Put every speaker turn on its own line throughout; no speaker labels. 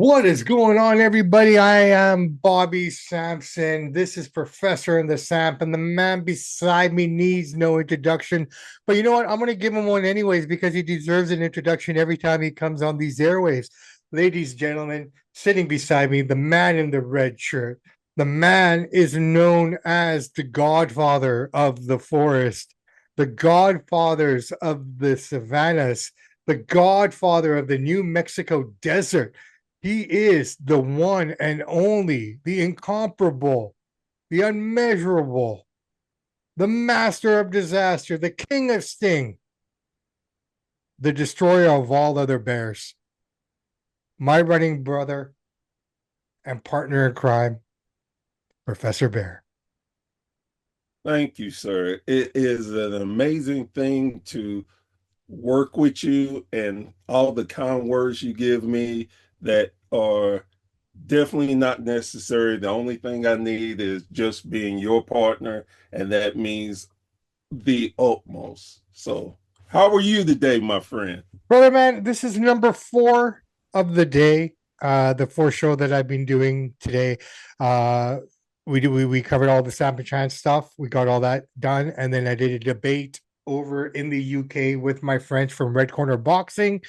What is going on, everybody? I am Bobby Sampson. This is Professor in the Samp, and the man beside me needs no introduction. But you know what? I'm going to give him one anyways because he deserves an introduction every time he comes on these airwaves. Ladies, gentlemen, sitting beside me, the man in the red shirt. The man is known as the godfather of the forest, the godfathers of the savannas, the godfather of the New Mexico desert. He is the one and only, the incomparable, the unmeasurable, the master of disaster, the king of sting, the destroyer of all other bears. My running brother and partner in crime, Professor Bear.
Thank you, sir. It is an amazing thing to work with you and all the kind words you give me that are definitely not necessary. The only thing I need is just being your partner, and that means the utmost. So, how are you today, my friend?
Brother man, this is number 4 of the day. The 4 show that I've been doing today. Uh we covered all the Sam and Chan stuff. We got all that done, and then I did a debate over in the UK with my friends from Red Corner Boxing,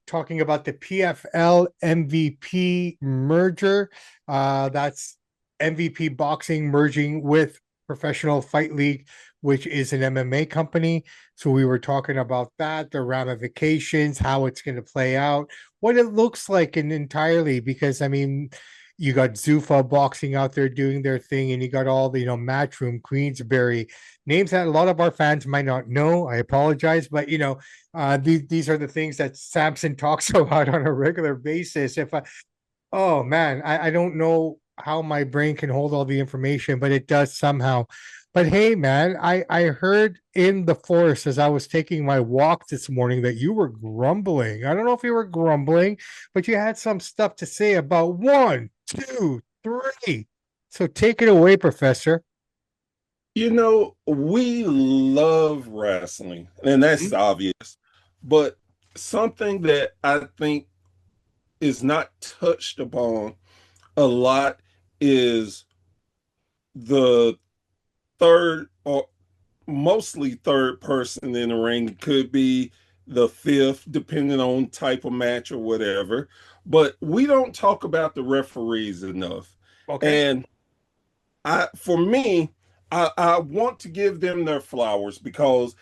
talking about the PFL MVP merger. That's MVP Boxing merging with Professional Fight League, which is an MMA company. So we were talking about that, the ramifications, how it's going to play out, what it looks like in entirely. Because I mean, you got Zuffa boxing out there doing their thing, and you got all the Matchroom, Queensberry, names that a lot of our fans might not know. I apologize, but these are the things that Samson talks about on a regular basis. If I, oh man, I don't know how my brain can hold all the information, but it does somehow. But hey, man, I heard in the forest as I was taking my walk this morning that you were grumbling. I don't know if you were grumbling, but you had some stuff to say about one, two, three. So take it away, Professor.
We love wrestling, and that's obvious, but something that I think is not touched upon a lot is the third or mostly third person in the ring. It could be the fifth, depending on type of match or whatever. But we don't talk about the referees enough.
Okay.
And for me, I want to give them their flowers because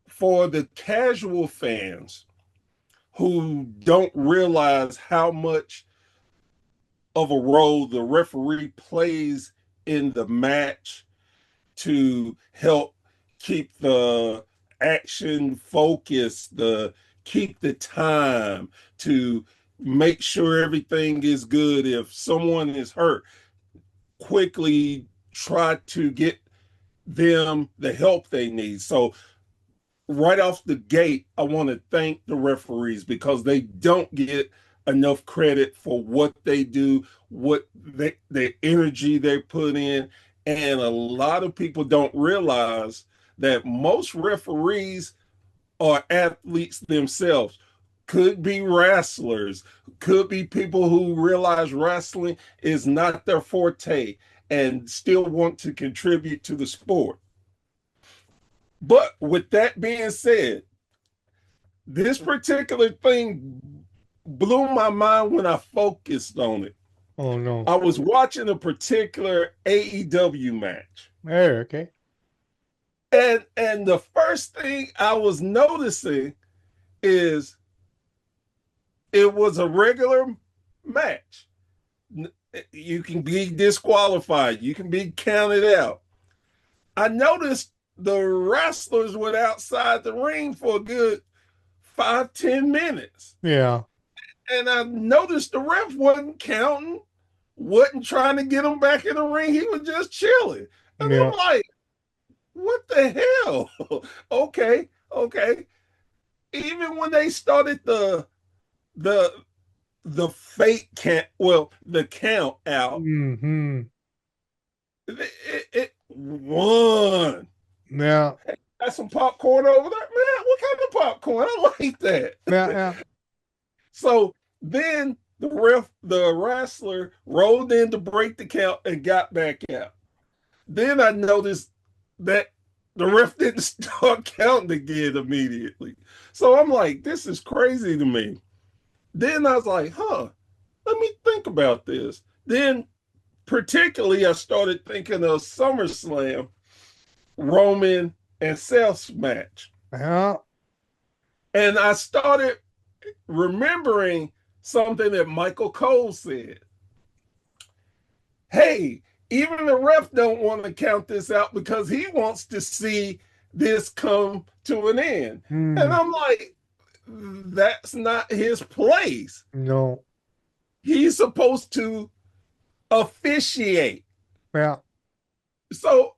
for the casual fans who don't realize how much of a role the referee plays in the match to help keep the action focused, the keep the time, to make sure everything is good. If someone is hurt, quickly try to get them the help they need. So right off the gate, I want to thank the referees because they don't get enough credit for what they do, the energy they put in. And a lot of people don't realize that most referees are athletes themselves, could be wrestlers, could be people who realize wrestling is not their forte and still want to contribute to the sport. But with that being said, this particular thing blew my mind when I focused on it.
Oh no.
I was watching a particular AEW match.
Okay.
And the first thing I was noticing is it was a regular match. You can be disqualified, you can be counted out. I noticed the wrestlers were outside the ring for a good 5-10 minutes.
Yeah.
And I noticed the ref wasn't counting, wasn't trying to get him back in the ring. He was just chilling. And
Yeah.
I'm like, what the hell? Okay, okay. Even when they started the the fake count, well, the count out,
Hmm.
it won.
Yeah.
Got some popcorn over there, man. What kind of popcorn? I like that.
Yeah. Yeah.
So then the wrestler rolled in to break the count and got back out. Then I noticed that the ref didn't start counting again immediately. So I'm like, this is crazy to me. Then I was like, let me think about this. Then, particularly, I started thinking of SummerSlam, Roman and Seth's match.
Well,
And I started remembering something that Michael Cole said. Hey, even the ref don't want to count this out because he wants to see this come to an end. And
hmm,
I'm like, that's not his place.
no.
He's supposed to officiate.
Well,
So,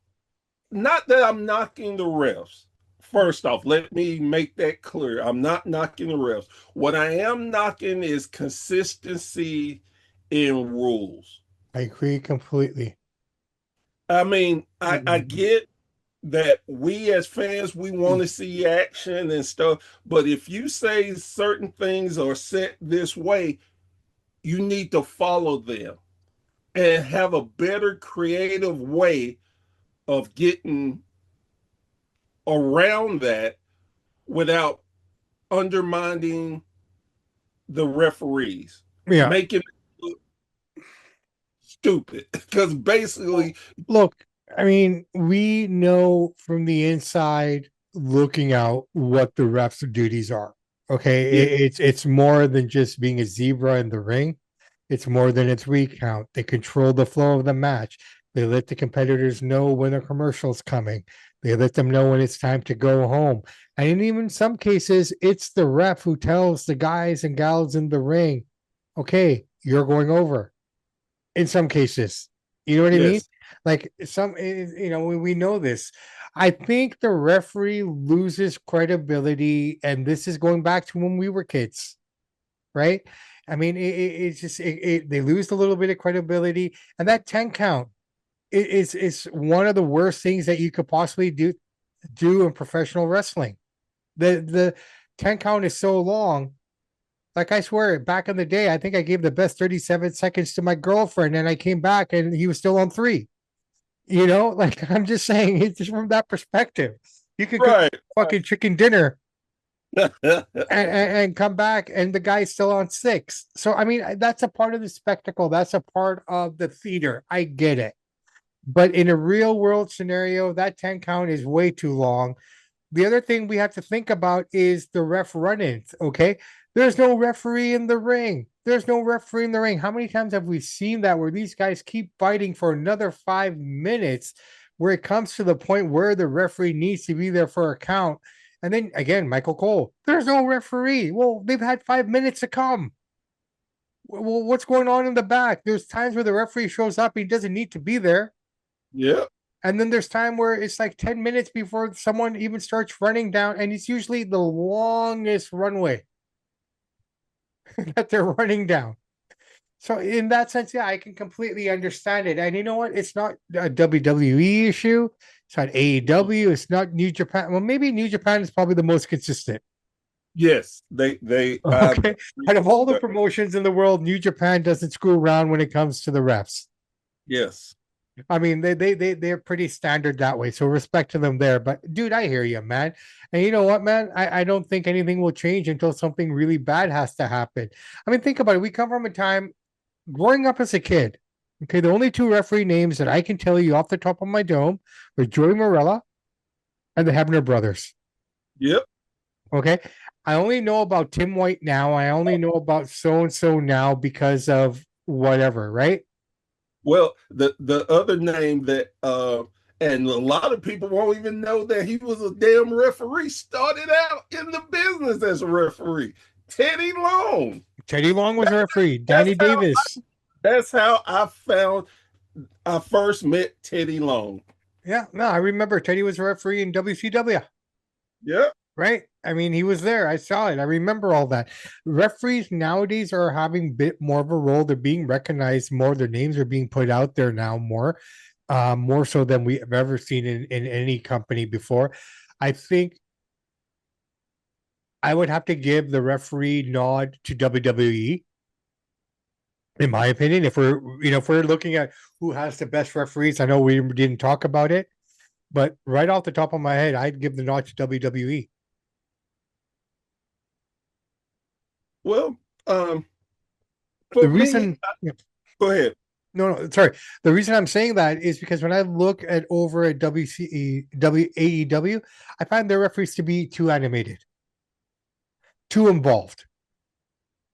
not that I'm knocking the refs. First off, let me make that clear. I'm not knocking the refs. What I am knocking is consistency in rules.
I agree completely.
I mean, I
Mhm.
get that we as fans, we want to see action and stuff, but if you say certain things are set this way, you need to follow them and have a better creative way of getting around that without undermining the referees,
Yeah.
making it look stupid. Because
Well,
basically,
look, I mean, we know from the inside looking out what the refs' duties are. Okay,
yeah,
it's more than just being a zebra in the ring. It's more than its recount. They control the flow of the match. They let the competitors know when a commercial's coming. They let them know when it's time to go home. And in even some cases, it's the ref who tells the guys and gals in the ring, okay, you're going over. In some cases, you know what I mean?
yes,
Like some, we know this. I think the referee loses credibility, and this is going back to when we were kids, right? I mean, it's just they lose a little bit of credibility, and that 10 count is one of the worst things that you could possibly do in professional wrestling. The 10 count is so long. Like I swear, back in the day, I think I gave the best 37 seconds to my girlfriend, and I came back and he was still on three. Like I'm just saying, it's just from that perspective. You can cook
right.
fucking chicken dinner and come back and the guy's still on six. So I mean, that's a part of the spectacle. That's a part of the theater. I get it. But in a real world scenario, that 10 count is way too long. The other thing we have to think about is the ref run-ins. Okay. There's no referee in the ring. There's no referee in the ring. How many times have we seen that where these guys keep fighting for another 5 minutes where it comes to the point where the referee needs to be there for a count? And then again, Michael Cole, there's no referee. Well, they've had 5 minutes to come. Well, what's going on in the back? There's times where the referee shows up, he doesn't need to be there.
Yeah,
And then there's time where it's like 10 minutes before someone even starts running down, and it's usually the longest runway that they're running down. So in that sense, yeah, I can completely understand it. And you know what? It's not a WWE issue. It's not AEW. It's not New Japan. Well, maybe New Japan is probably the most consistent.
yes, they
Okay. Out of all the promotions in the world, New Japan doesn't screw around when it comes to the refs.
yes,
I mean, they're pretty standard that way. So respect to them there. But dude, I hear you, man. And you know what, man? I don't think anything will change until something really bad has to happen. I mean, think about it. We come from a time growing up as a kid. Okay, the only two referee names that I can tell you off the top of my dome were Joey Morella and the Hebner brothers.
yep.
Okay. I only know about Tim White now. I only know about so and so now because of whatever, right?
Well, the other name that and a lot of people won't even know that he was a damn referee. Started out in the business as a referee. Teddy Long.
Teddy Long was a referee.
That's
Danny
how
Davis.
that's how I first met Teddy Long.
Yeah, no, I remember Teddy was a referee in WCW,
Yep.
right? I mean, he was there. I saw it. I remember all that. Referees nowadays are having a bit more of a role. They're being recognized more. Their names are being put out there now more so than we have ever seen in any company before. I think I would have to give the referee nod to WWE. in my opinion. If we're if we're looking at who has the best referees, I know we didn't talk about it, but right off the top of my head, I'd give the nod to WWE.
Well, um,
The
for me,
reason,
go ahead.
no, no, sorry. The reason I'm saying that is because when I look at over at AEW, I find their referees to be too animated, too involved.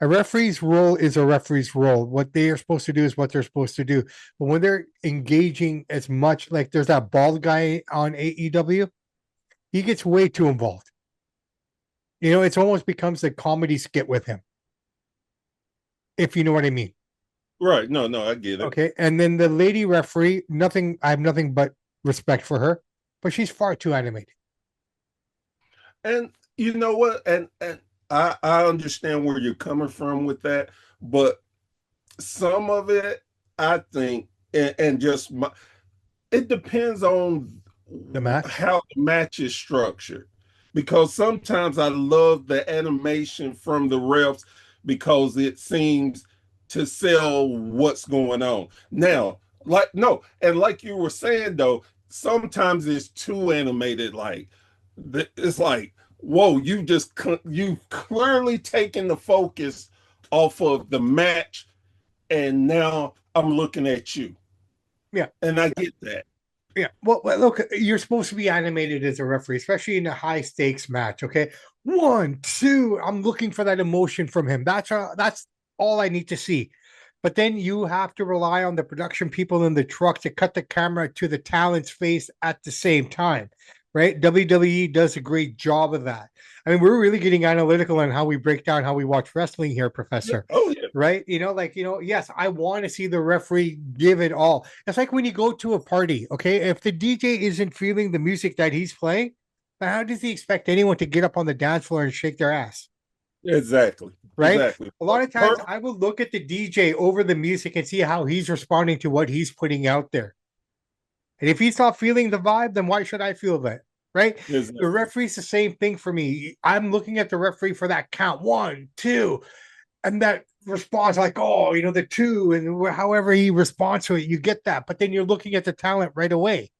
A referee's role is a referee's role. What they are supposed to do is what they're supposed to do. But when they're engaging as much, like there's that bald guy on AEW, he gets way too involved. It's almost becomes a comedy skit with him, if you know what I mean.
Right. No, no, I get it.
Okay. And then the lady referee, nothing, I have nothing but respect for her, but she's far too animated.
And you know what? And I understand where you're coming from with that, but some of it, I think, and just it depends on
The match.
how the match is structured. Because sometimes I love the animation from the refs because it seems to sell what's going on. Now, like no, and like you were saying though, sometimes it's too animated. Like it's like, whoa, you clearly taken the focus off of the match, and now I'm looking at you,
Yeah.
and I get that.
Yeah. Well, look, you're supposed to be animated as a referee, especially in a high stakes match. Okay. One, two. I'm looking for that emotion from him. That's all I need to see. But then you have to rely on the production people in the truck to cut the camera to the talent's face at the same time. Right? WWE does a great job of that. I mean, we're really getting analytical on how we break down how we watch wrestling here,
Yeah.
Professor.
Oh yeah.
Right? Yes, I want to see the referee give it all. It's like when you go to a party, okay? If the DJ isn't feeling the music that he's playing, how does he expect anyone to get up on the dance floor and shake their ass?
Exactly.
Right?
Exactly.
A lot of times I will look at the DJ over the music and see how he's responding to what he's putting out there. And if he's not feeling the vibe, then why should I feel that? Right? The
Exactly.
referee's the same thing for me. I'm looking at the referee for that count. One, two, and that response like, oh, the two, and however he responds to it, you get that. But then you're looking at the talent right away.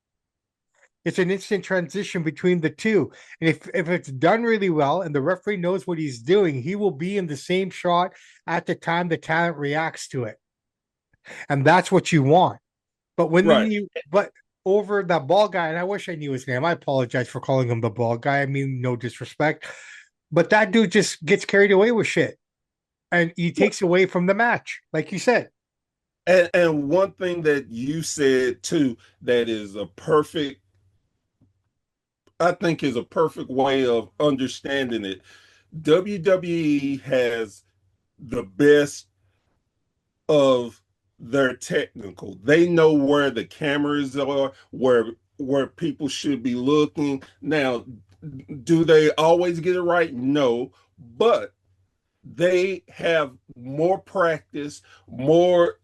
It's an instant transition between the two. And if it's done really well and the referee knows what he's doing, he will be in the same shot at the time the talent reacts to it. And that's what you want. But when then
Right.
but over that ball guy, and I wish I knew his name. I apologize for calling him the ball guy. I mean, no disrespect. But that dude just gets carried away with shit and he takes away from the match, like you said.
And one thing that you said too that is a perfect, I think is a perfect way of understanding it. WWE has the best of their technical. They know where the cameras are, where people should be looking. Now, do they always get it right? No, but they have more practice, more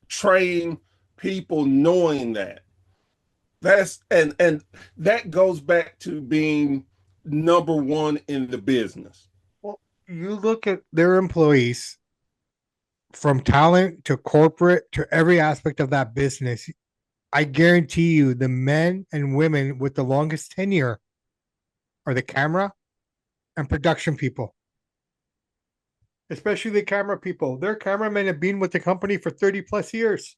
trained people knowing that. That's and that goes back to being number one in the business.
Well, you look at their employees from talent to corporate to every aspect of that business. I guarantee you, the men and women with the longest tenure are the camera and production people, especially the camera people. Their cameramen have been with the company for 30 plus years.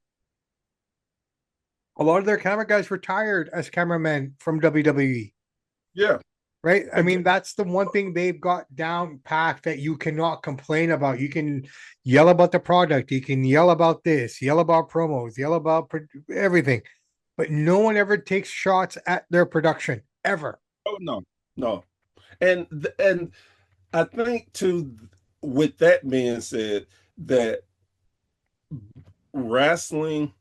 A lot of their camera guys retired as cameramen from WWE.
Yeah.
Right? I mean, that's the one thing they've got down packed that you cannot complain about. You can yell about the product, you can yell about this, yell about promos, yell about everything, but no one ever takes shots at their production ever.
Oh no, no. And I think too, with that being said, that wrestling,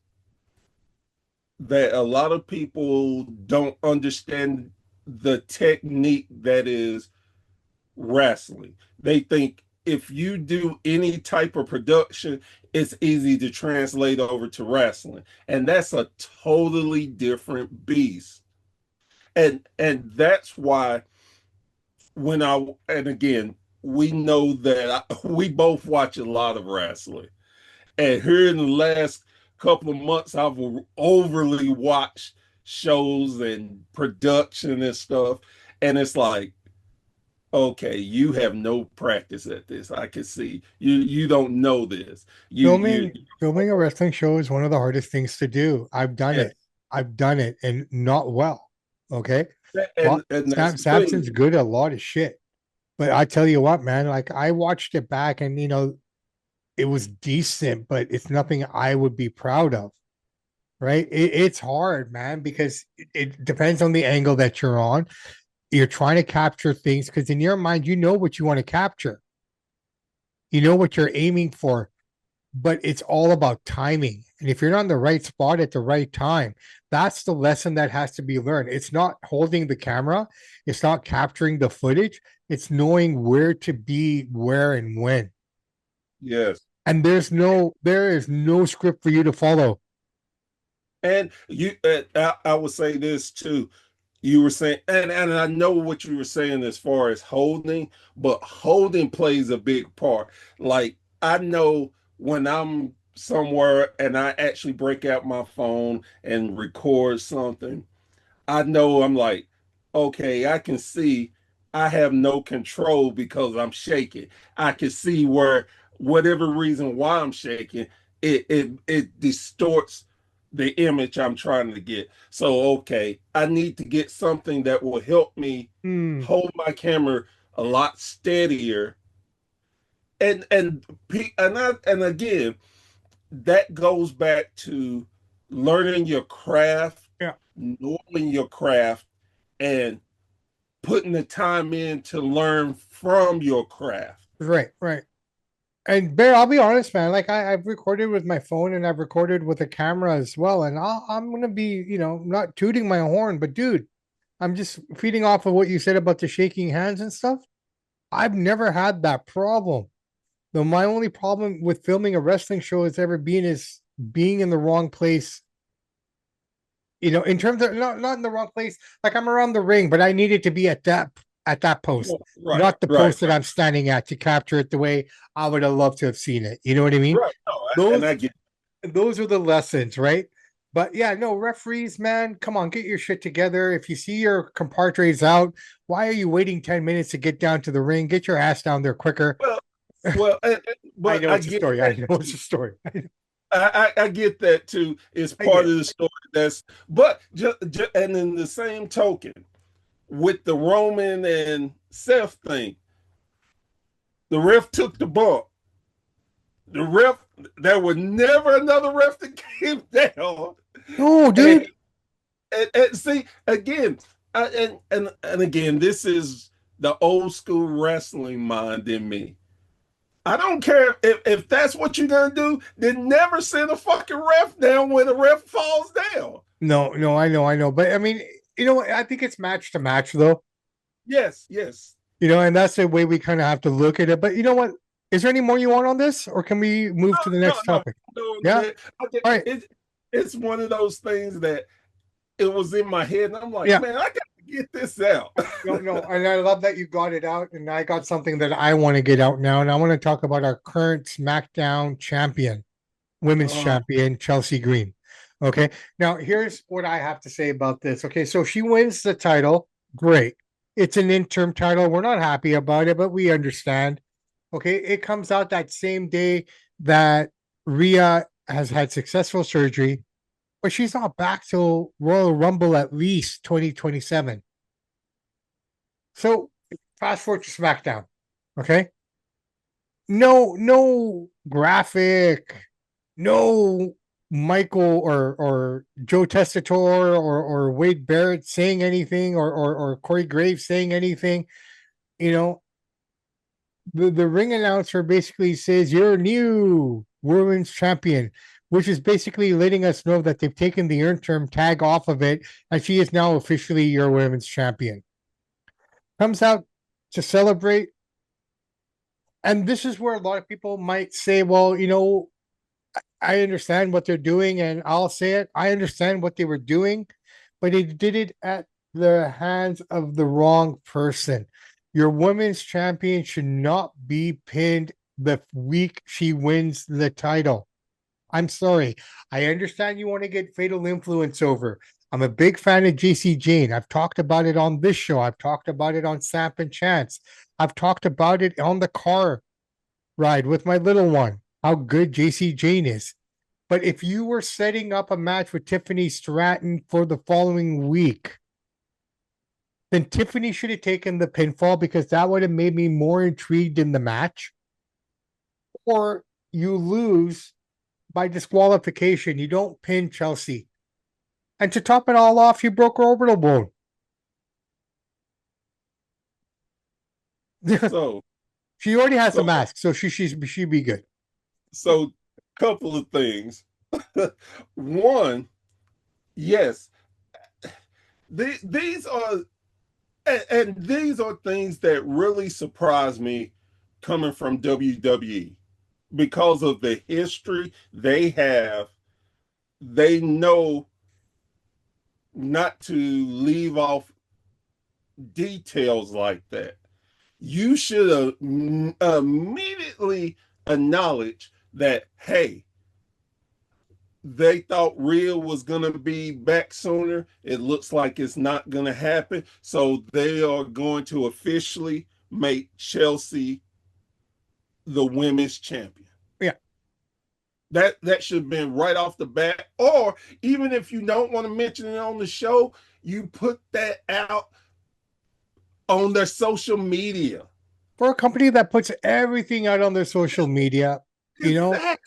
that a lot of people don't understand the technique that is wrestling. They think if you do any type of production, it's easy to translate over to wrestling. And that's a totally different beast. And that's why when I and again, we know that we both watch a lot of wrestling. And here in the last couple of months, I've overly watched shows and production and stuff. And it's like, okay, you have no practice at this. I can see you don't know this. You
Filming a wrestling show is one of the hardest things to do. I've done
yeah,
it. I've done it and not well. Okay. Well,
and that's the
Samson's
thing.
good at a lot of shit. But I tell you what, man, like I watched it back and it was decent, but it's nothing I would be proud of. Right. It's hard, man, because it depends on the angle that you're on. You're trying to capture things because in your mind, you know what you want to capture. You know what you're aiming for, but it's all about timing. And if you're not in the right spot at the right time, that's the lesson that has to be learned. It's not holding the camera, it's not capturing the footage, it's knowing where to be, where and when.
Yes.
And there is no script for you to follow.
And I would say this too. You were saying, and I know what you were saying as far as holding, but holding plays a big part. Like I know when I'm somewhere and I actually break out my phone and record something, I know I'm like, okay, I can see I have no control because I'm shaking. I can see where whatever reason why I'm shaking, it distorts the image I'm trying to get. So okay, I need to get something that will help me
Hmm.
hold my camera a lot steadier. And again, that goes back to learning your craft,
Yeah.
knowing your craft, and putting the time in to learn from your craft.
Right, right. And Bear, I'll be honest, man. Like I've recorded with my phone and I've recorded with a camera as well. And I'm gonna be, not tooting my horn, but dude, I'm just feeding off of what you said about the shaking hands and stuff. I've never had that problem. Though my only problem with filming a wrestling show has ever been is being in the wrong place. In terms of not in the wrong place. Like I'm around the ring, but I needed to be at that post,
Right,
not the
right,
post that I'm standing at to capture it the way I would have loved to have seen it. You know what I mean?
right. No, and
Those
I get
those are the lessons, right? But yeah, no, referees, man, come on, get your shit together. If you see your compadres out, why are you waiting 10 minutes to get down to the ring? Get your ass down there quicker.
well, well,
I
but
know
I
it's a
get
story. I
that
know it's
too.
a story.
I get that too. It's
I
part
get
of the story. But and in the same token, with the Roman and Seth thing, the ref took the bump. The ref, there was never another ref that came down.
no,
And,
dude.
and see again, and again, this is the old school wrestling mind in me. I don't care if that's what you're gonna do, then never send a fucking ref down when a ref falls down.
No, no, I know. But I mean, I think it's match to match though.
Yes, yes.
And that's the way we kind of have to look at it. But you know what? Is there any more you want on this, or can we move to the
No,
next
no,
topic?
no.
Yeah. All right.
It's one of those things that it was in my head, and I'm like,
Yeah.
man, I gotta get this out.
No, no, and I love that you got it out, and I got something that I want to get out now, and I want to talk about our current SmackDown champion, women's
Oh,
champion, Chelsea Green. Okay, now here's what I have to say about this. Okay, so she wins the title. Great. It's an interim title. We're not happy about it, but we understand. Okay, it comes out that same day that Rhea has had successful surgery, but she's not back till Royal Rumble at least 2027. So fast forward to SmackDown. Okay. No graphic, no Michael or Joe Testator or Wade Barrett saying anything or Corey Graves saying anything. You know, the ring announcer basically says you're new women's champion, which is basically letting us know that they've taken the interim tag off of it, and she is now officially your women's champion. Comes out to celebrate. And this is where a lot of people might say, well, I understand what they're doing, and I'll say it. I understand what they were doing, but they did it at the hands of the wrong person. Your women's champion should not be pinned the week she wins the title. I'm sorry. I understand you want to get Fatal Influence over. I'm a big fan of JC Jane. I've talked about it on this show. I've talked about it on Samp and Chance. I've talked about it on the car ride with my little one, how good JC Jane is. But if you were setting up a match with Tiffany Stratton for the following week, then Tiffany should have taken the pinfall because that would have made me more intrigued in the match. Or you lose by disqualification. You don't pin Chelsea. And to top it all off, you broke her orbital bone.
So,
She already has the
so,
mask, so she'd be good.
so, couple of things. One, yes, these are and these are things that really surprise me coming from WWE because of the history they have. They know not to leave off details like that. You should have immediately acknowledged that, hey, they thought Rhea was going to be back sooner. It looks like it's not going to happen. So they are going to officially make Chelsea the women's champion.
Yeah.
That should have been right off the bat. Or even if you don't want to mention it on the show, you put that out on their social media.
For a company that puts everything out on their social media, you know,
Exactly.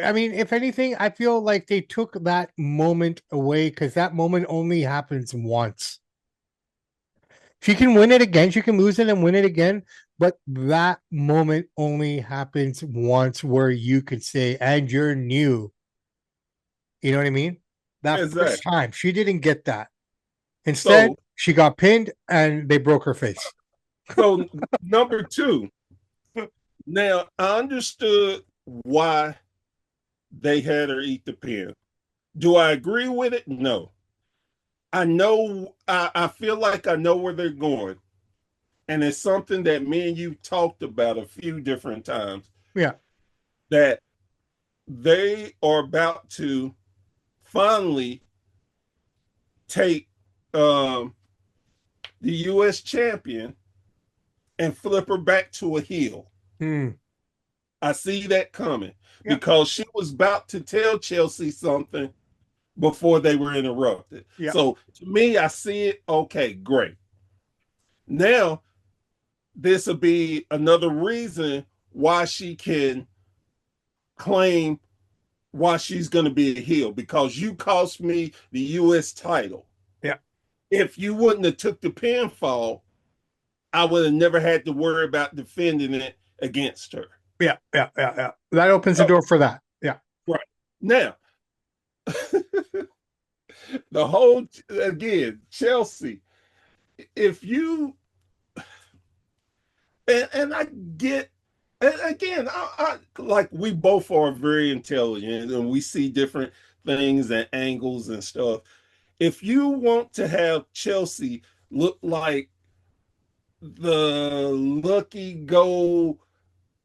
I mean, if anything, I feel like they took that moment away because that moment only happens once. She can win it again, she can lose it and win it again, but that moment only happens once where you could say, and you're new. You know what I mean? That first
Exactly.
time, she didn't get that. Instead,
So
she got pinned and they broke her face.
so number two. Now I understood why they had her eat the pin. Do I agree with it? No. I know I feel like I know where they're going. And it's something that me and you talked about a few different times
Yeah.
that they are about to finally take the US champion and flip her back to a heel.
Hmm.
I see that coming
Yeah.
because she was about to tell Chelsea something before they were interrupted.
Yeah.
So to me, I see it. Okay, great. Now, this will be another reason why she can claim why she's going to be a heel because you cost me the U.S. title.
Yeah.
If you wouldn't have took the pinfall, I would have never had to worry about defending it against her.
Yeah. Yeah. Yeah. Yeah. That opens the
So,
door for that. Yeah.
right now, the whole again Chelsea. If you and I get and again, I like we both are very intelligent and we see different things and angles and stuff. If you want to have Chelsea look like the lucky go,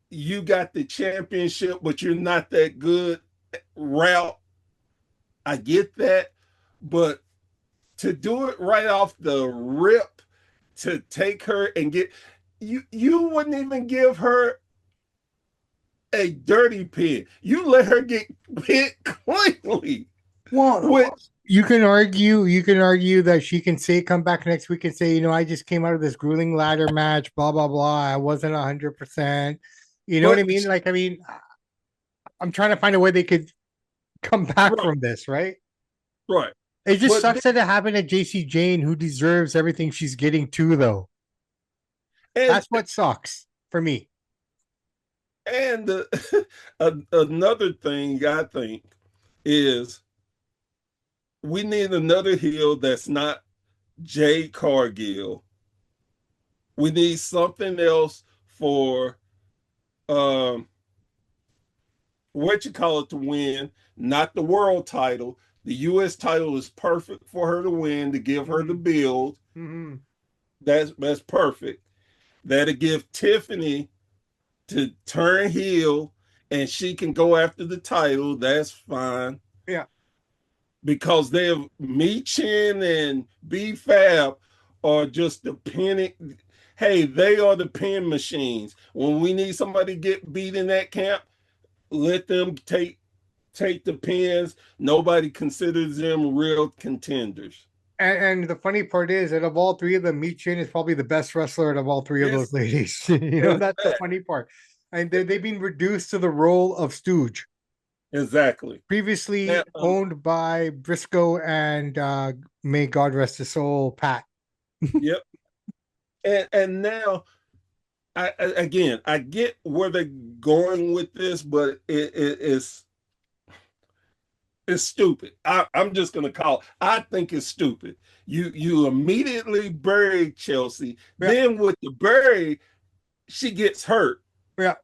you got the championship, but you're not that good route, I get that. But to do it right off the rip, to take her and get you wouldn't even give her a dirty pin. You let her get pinned cleanly. Which
Well, you can argue that she can say, come back next week and say, I just came out of this grueling ladder match, blah, blah, blah. I wasn't 100%. You know what I
but
mean? Like, I mean, I'm trying to find a way they could come back
right,
from this, right?
right.
It just
But
sucks that it happened to JC Jane, who deserves everything she's getting too, though.
and
That's what sucks for me.
and another thing I think is we need another heel that's not Jade Cargill. We need something else for um what you call it to win, not the world title. The US title is perfect for her to win to give her the
Mm-hmm.
build.
Mm-hmm.
That's perfect. That'll give Tiffany to turn heel and she can go after the title, that's fine.
Yeah.
Because they have Me Chin and B Fab are just the pinning. Hey, they are the pin machines. When we need somebody to get beat in that camp, let them take the pins. Nobody considers them real contenders.
And the funny part is that of all three of them, Mi Chin is probably the best wrestler out of all three of those
Yes,
ladies. You know, that's the funny part. And they've been reduced to the role of stooge,
exactly. Now,
previously owned by Briscoe and may God rest his soul, Pat.
yep. And now again, I get where they're going with this, but it's stupid. I'm just gonna call it. I think it's stupid. You immediately bury Chelsea.
Yeah,
Then with the bury, she gets hurt.
yeah.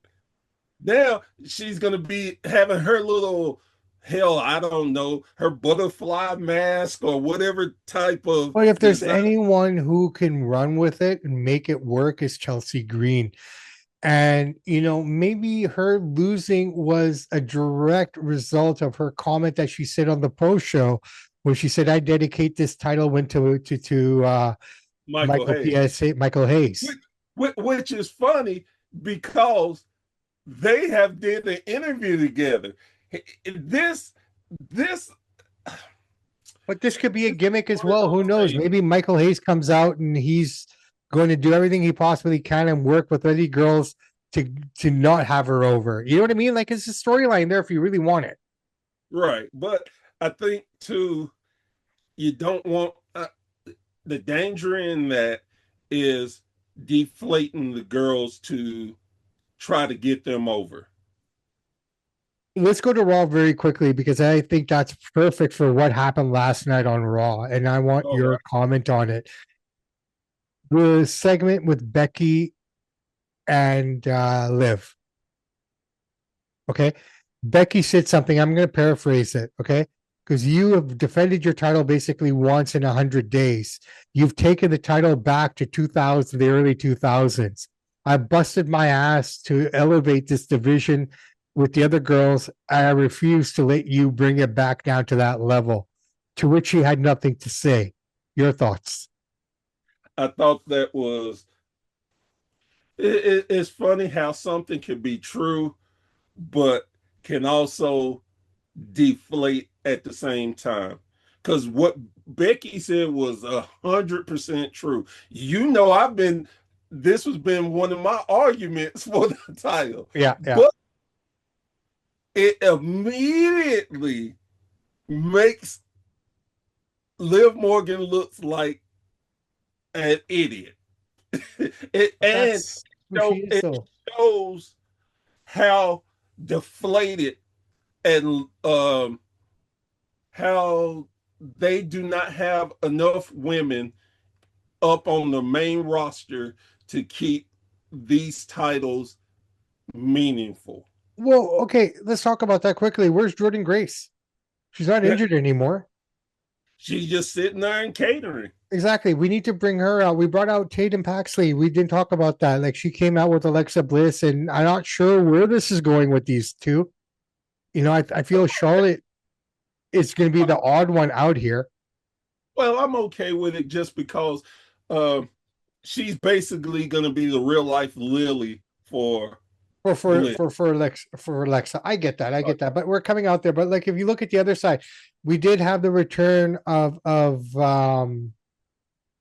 Now she's gonna be having her little hell, I don't know, her butterfly mask or whatever type of
But if there's
design.
anyone who can run with it and make it work, is Chelsea Green. And, maybe her losing was a direct result of her comment that she said on the post show, where she said, "I dedicate this title win to
Michael Hayes.
Michael Hayes."
Which is funny because they have did an interview together. This this
But this could be a
this is
gimmick as
one of
well. Who
those
knows?
things.
Maybe Michael Hayes comes out and he's going to do everything he possibly can and work with any girls to not have her over. You know what I mean? Like, it's a storyline there if you really want it.
Right. But I think too, you don't want the danger in that is deflating the girls to try to get them over.
Let's go to Raw very quickly because I think that's perfect for what happened last night on Raw, and I want
All
your
right.
comment on it. The segment with Becky and Liv. Okay. Becky said something. I'm going to paraphrase it. Okay. Because you have defended your title basically once in 100 days. You've taken the title back to 2000, the early 2000s. I busted my ass to elevate this division with the other girls. I refuse to let you bring it back down to that level. To which he had nothing to say. Your thoughts?
I thought that was it's funny how something can be true, but can also deflate at the same time. Because what Becky said was 100% true. I've been this has been one of my arguments for the title,
Yeah, yeah.
but it immediately makes Liv Morgan looks like an idiot. And
That's who she
so
is,
it
though.
shows how deflated and how they do not have enough women up on the main roster to keep these titles meaningful.
Well, okay, let's talk about that quickly. Where's Jordan Grace? She's not injured anymore.
She's just sitting there and catering.
Exactly. We need to bring her out. We brought out Tatum Paxley. We didn't talk about that. Like, she came out with Alexa Bliss, and I'm not sure where this is going with these two. I feel Charlotte is going to be the odd one out here.
Well, I'm okay with it just because uh, she's basically going to be the real life Lily for Bliss.
For Alexa. I get that. I get that. But we're coming out there. But like, if you look at the other side, we did have the return of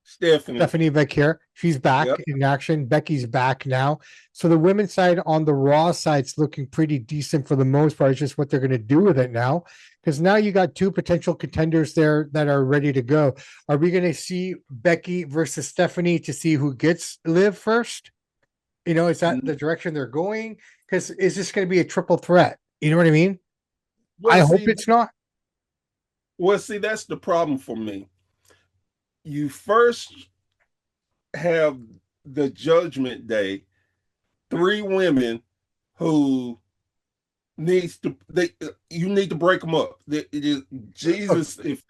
Stephanie.
Stephanie Vacquier. She's back
Yep.
in action. Becky's back now. So the women's side on the Raw side's looking pretty decent for the most part. It's just what they're going to do with it now. Because now you got two potential contenders there that are ready to go. Are we going to see Becky versus Stephanie to see who gets Liv first? Is that the direction they're going? Because is this going to be a triple threat? You know what I mean? I
Well,
hope
see,
it's not.
that's the problem for me. You first have the Judgment Day, three women who needs to they you need to break them up. It is Jesus if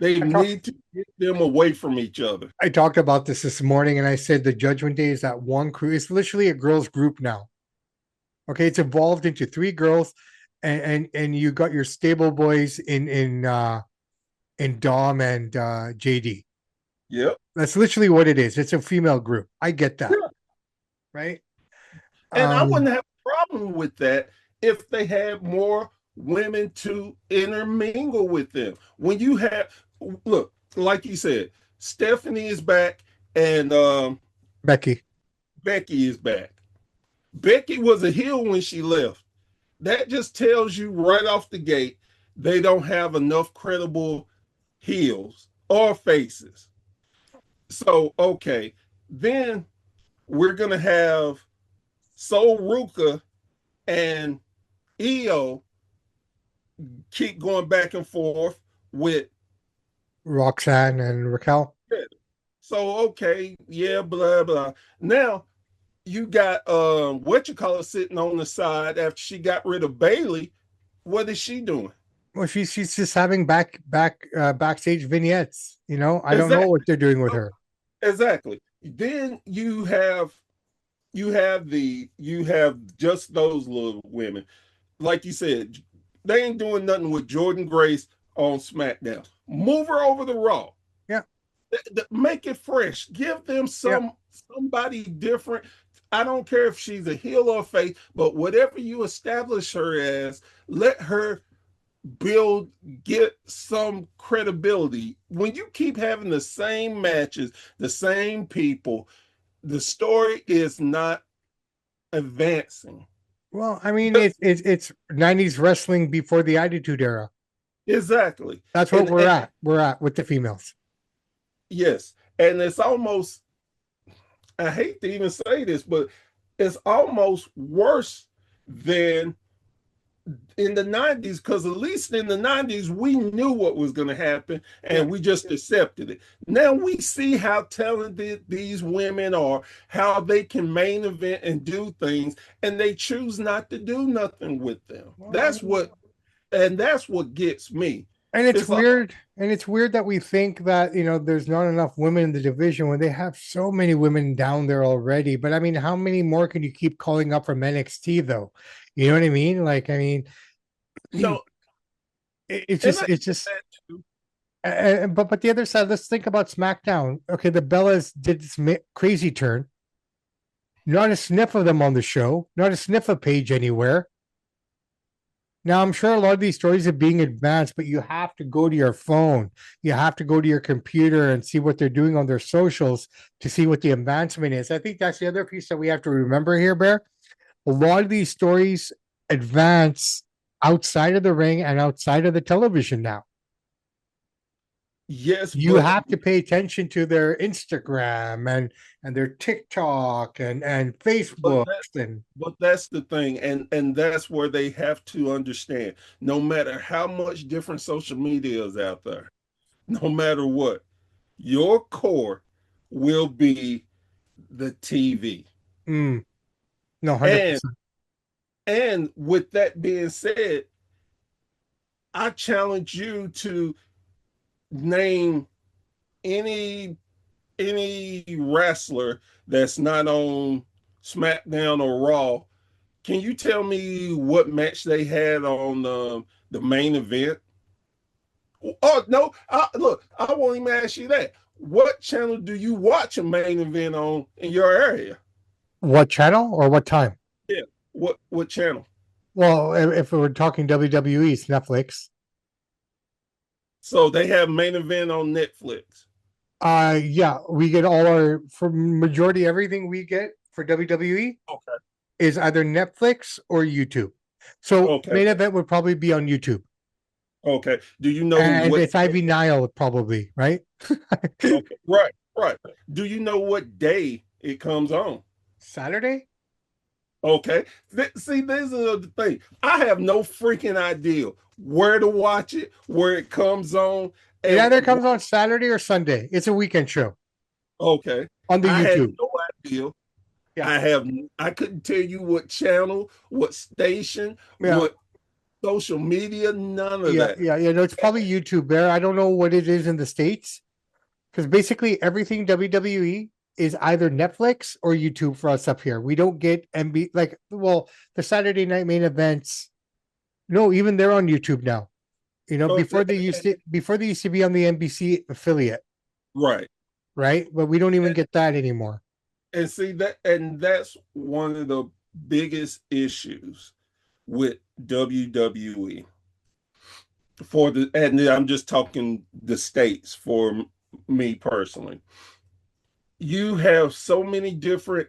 they
I talked
need to get them away from each other.
I talked about this morning, and I said the Judgment Day is that one crew. It's literally a girls' group now. Okay, it's evolved into three girls, and you got your stable boys in Dom and JD.
Yep.
That's literally what it is. It's a female group. I get that,
Yeah.
right?
And I wouldn't
Um,
have a problem with that if they had more women to intermingle with them. When you have, look, like you said, Stephanie is back and
Becky.
Becky is back. Becky was a heel when she left. That just tells you right off the gate they don't have enough credible heels or faces. So, okay, then we're going to have Sol Ruka and EO keep going back and forth with.
Roxanne and Raquel.
So, okay, yeah, blah, blah. Now, you got what you call it sitting on the side after she got rid of Bailey. What is she doing?
Well, she's just having backstage vignettes. I don't know what
Exactly.
they're doing with her.
Exactly. Then you have just those little women. Like you said, they ain't doing nothing with Jordan Grace on SmackDown. Move her over to Raw.
Yeah,
Make it fresh. Give them
yeah.
somebody different. I don't care if she's a heel or a face, but whatever you establish her as, let her build, get some credibility. When you keep having the same matches, the same people, the story is not advancing.
Well, I mean, it's 90s wrestling before the Attitude Era.
Exactly.
That's what we're
And
at. We're at with the females.
yes, and it's almost, I hate to even say this, but it's almost worse than in the 90s, because at least in the 90s we knew what was going to happen
Yeah.
and we just accepted it. Now we see how talented these women are, how they can main event and do things, and they choose not to do nothing with them.
Well, I
That's
mean,
what, and that's what gets me.
and it's
It's like,
weird, that we think that there's not enough women in the division when they have so many women down there already. But I mean, how many more can you keep calling up from NXT though? You know what I mean? Like, I mean,
no,
it's
and
just
I
it's
get
just
that too.
but the other side, let's think about SmackDown. Okay, the Bellas did this crazy turn. Not a sniff of them on the show. Not a sniff of Paige anywhere. Now, I'm sure a lot of these stories are being advanced, but you have to go to your phone. You have to go to your computer and see what they're doing on their socials to see what the advancement is. I think that's the other piece that we have to remember here, Bear. A lot of these stories advance outside of the ring and outside of the television now.
Yes,
You
but
have to pay attention to their Instagram and their TikTok and
but
Facebooks
that
and
but that's the thing, and that's where they have to understand. No matter how much different social media is out there, no matter what, your core will be the TV.
no
And
100%.
and with that being said, I challenge you to name any any wrestler that's not on SmackDown or Raw. Can you tell me what match they had on the main event? Oh no! Look, I won't even ask you that. What channel do you watch a main event on in your area?
What channel or what time?
Yeah. What channel?
Well, if we're talking WWE, it's Netflix.
So they have main event on Netflix.
Yeah, we get all our for majority everything we get for WWE
Okay.
is either Netflix or YouTube. So
Okay.
main event would probably be on YouTube,
Okay. Do you know
and
what?
it's Ivy Nile probably, right?
Okay. Right. Right. Do you know what day it comes on?
Saturday.
Okay. See, this is the thing. I have no freaking idea where to watch it, where it comes on,
It
and
either comes on Saturday or Sunday. It's a weekend show
okay.
on the
I had
YouTube.
no idea.
Yeah,
I have. I couldn't tell you what channel, what station,
yeah,
what social media, none of
yeah,
that.
yeah, yeah. No, it's probably YouTube there. I don't know what it is in the States because basically everything WWE. is either Netflix or YouTube for us up here. We don't get MB like well, the Saturday night main events. No, even they're on YouTube now. You know,
Oh,
before they used to be on the NBC affiliate,
right.
right? But we don't even get that anymore.
And see that, and that's one of the biggest issues with WWE for the, and I'm just talking the states for me personally. You have so many different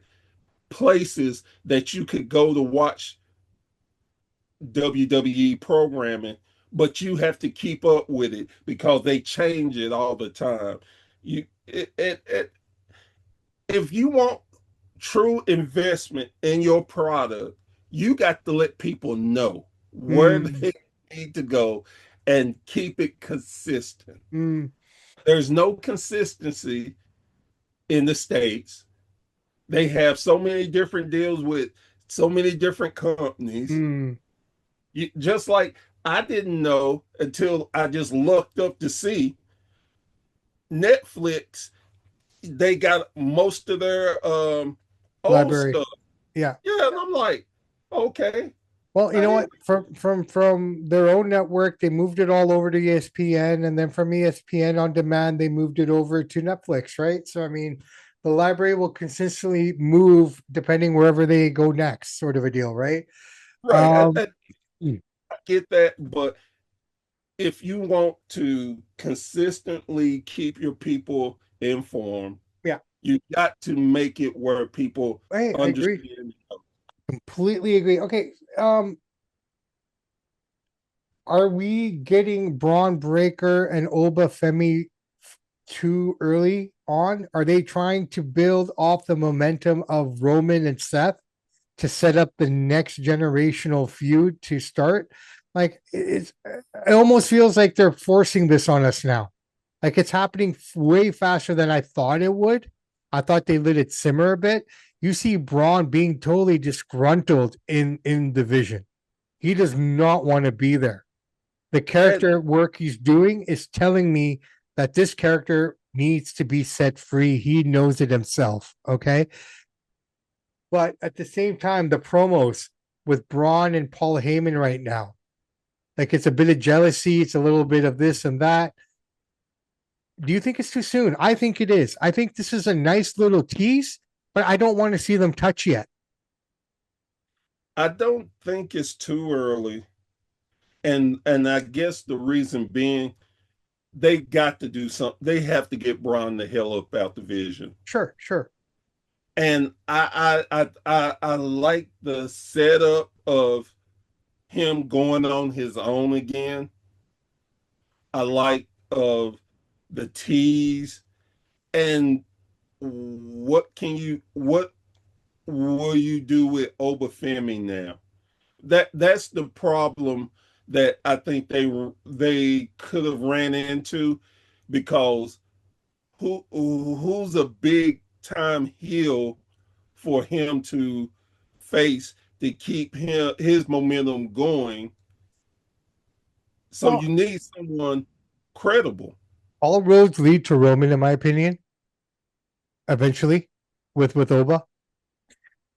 places that you could go to watch WWE programming, but you have to keep up with it because they change it all the time. If you want true investment in your product, you got to let people know where
Mm,
they need to go and keep it consistent.
mm,
There's no consistency in the States. They have so many different deals with so many different companies.
mm.
Just like I didn't know until I just looked up to see Netflix, they got most of their old
Library.
stuff.
Yeah.
Yeah, and I'm like, okay,
Well, you
I
know
didn't.
what? From their own network, they moved it all over to ESPN, and then from ESPN on demand, they moved it over to Netflix, right? So I mean, the library will consistently move depending wherever they go next, sort of a deal, right?
Right.
Um, mm,
I get that, but if you want to consistently keep your people informed,
yeah,
you got to make it where people
hey, I agree.
understand.
Completely agree. Okay, are we getting Braun Breaker and Oba Femi too early on? Are they trying to build off the momentum of Roman and Seth to set up the next generational feud to start? Like it almost feels like they're forcing this on us now. Like it's happening way faster than I thought it would. I thought they let it simmer a bit. You see Braun being totally disgruntled in the vision. He does not want to be there. The
And
character work he's doing is telling me that this character needs to be set free. He knows it himself. Okay. But at the same time, the promos with Braun and Paul Heyman right now, like it's a bit of jealousy, it's a little bit of this and that. Do you think it's too soon? I think it is. I think this is a nice little tease, but I don't want to see them touch yet.
I don't think it's too early. And I guess the reason being they got to do something. They have to get Braun the hell up out the vision.
Sure, sure.
And I like the setup of him going on his own again. I like of the tease and what will you do with Obafemi now? That's the problem that I think they could have ran into because who's a big time heel for him to face to keep his momentum going. So
Well,
you need someone credible.
all roads lead to Roman, in my opinion, eventually, with Oba.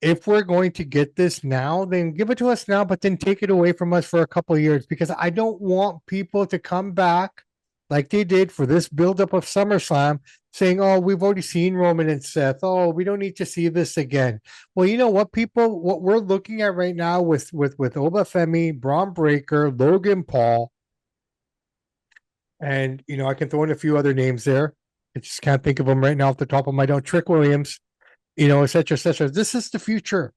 If we're going to get this now, then give it to us now, but then take it away from us for a couple of years because I don't want people to come back like they did for this buildup of SummerSlam saying, oh, we've already seen Roman and Seth. Oh, we don't need to see this again. Well, you know what, people, what we're looking at right now with Obafemi, Braun Breaker, Logan Paul, and you know, I can throw in a few other names there. I just can't think of them right now off the top of my dome. Trick Williams, you know, et cetera, et cetera. This is the future.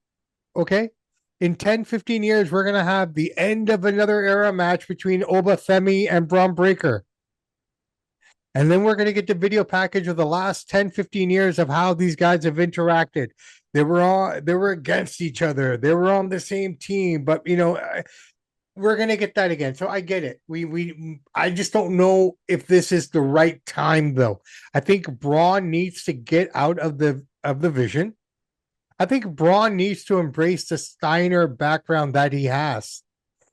Okay. In 10, 15 years, we're going to have the end of another era match between Oba Femi and Braun Breaker. And then we're going to get the video package of the last 10, 15 years of how these guys have interacted. They were against each other. They were on the same team, but you know, we're going to get that again. So I get it. I just don't know if this is the right time though. I think Braun needs to get out of the vision. I think Braun needs to embrace the Steiner background that he has.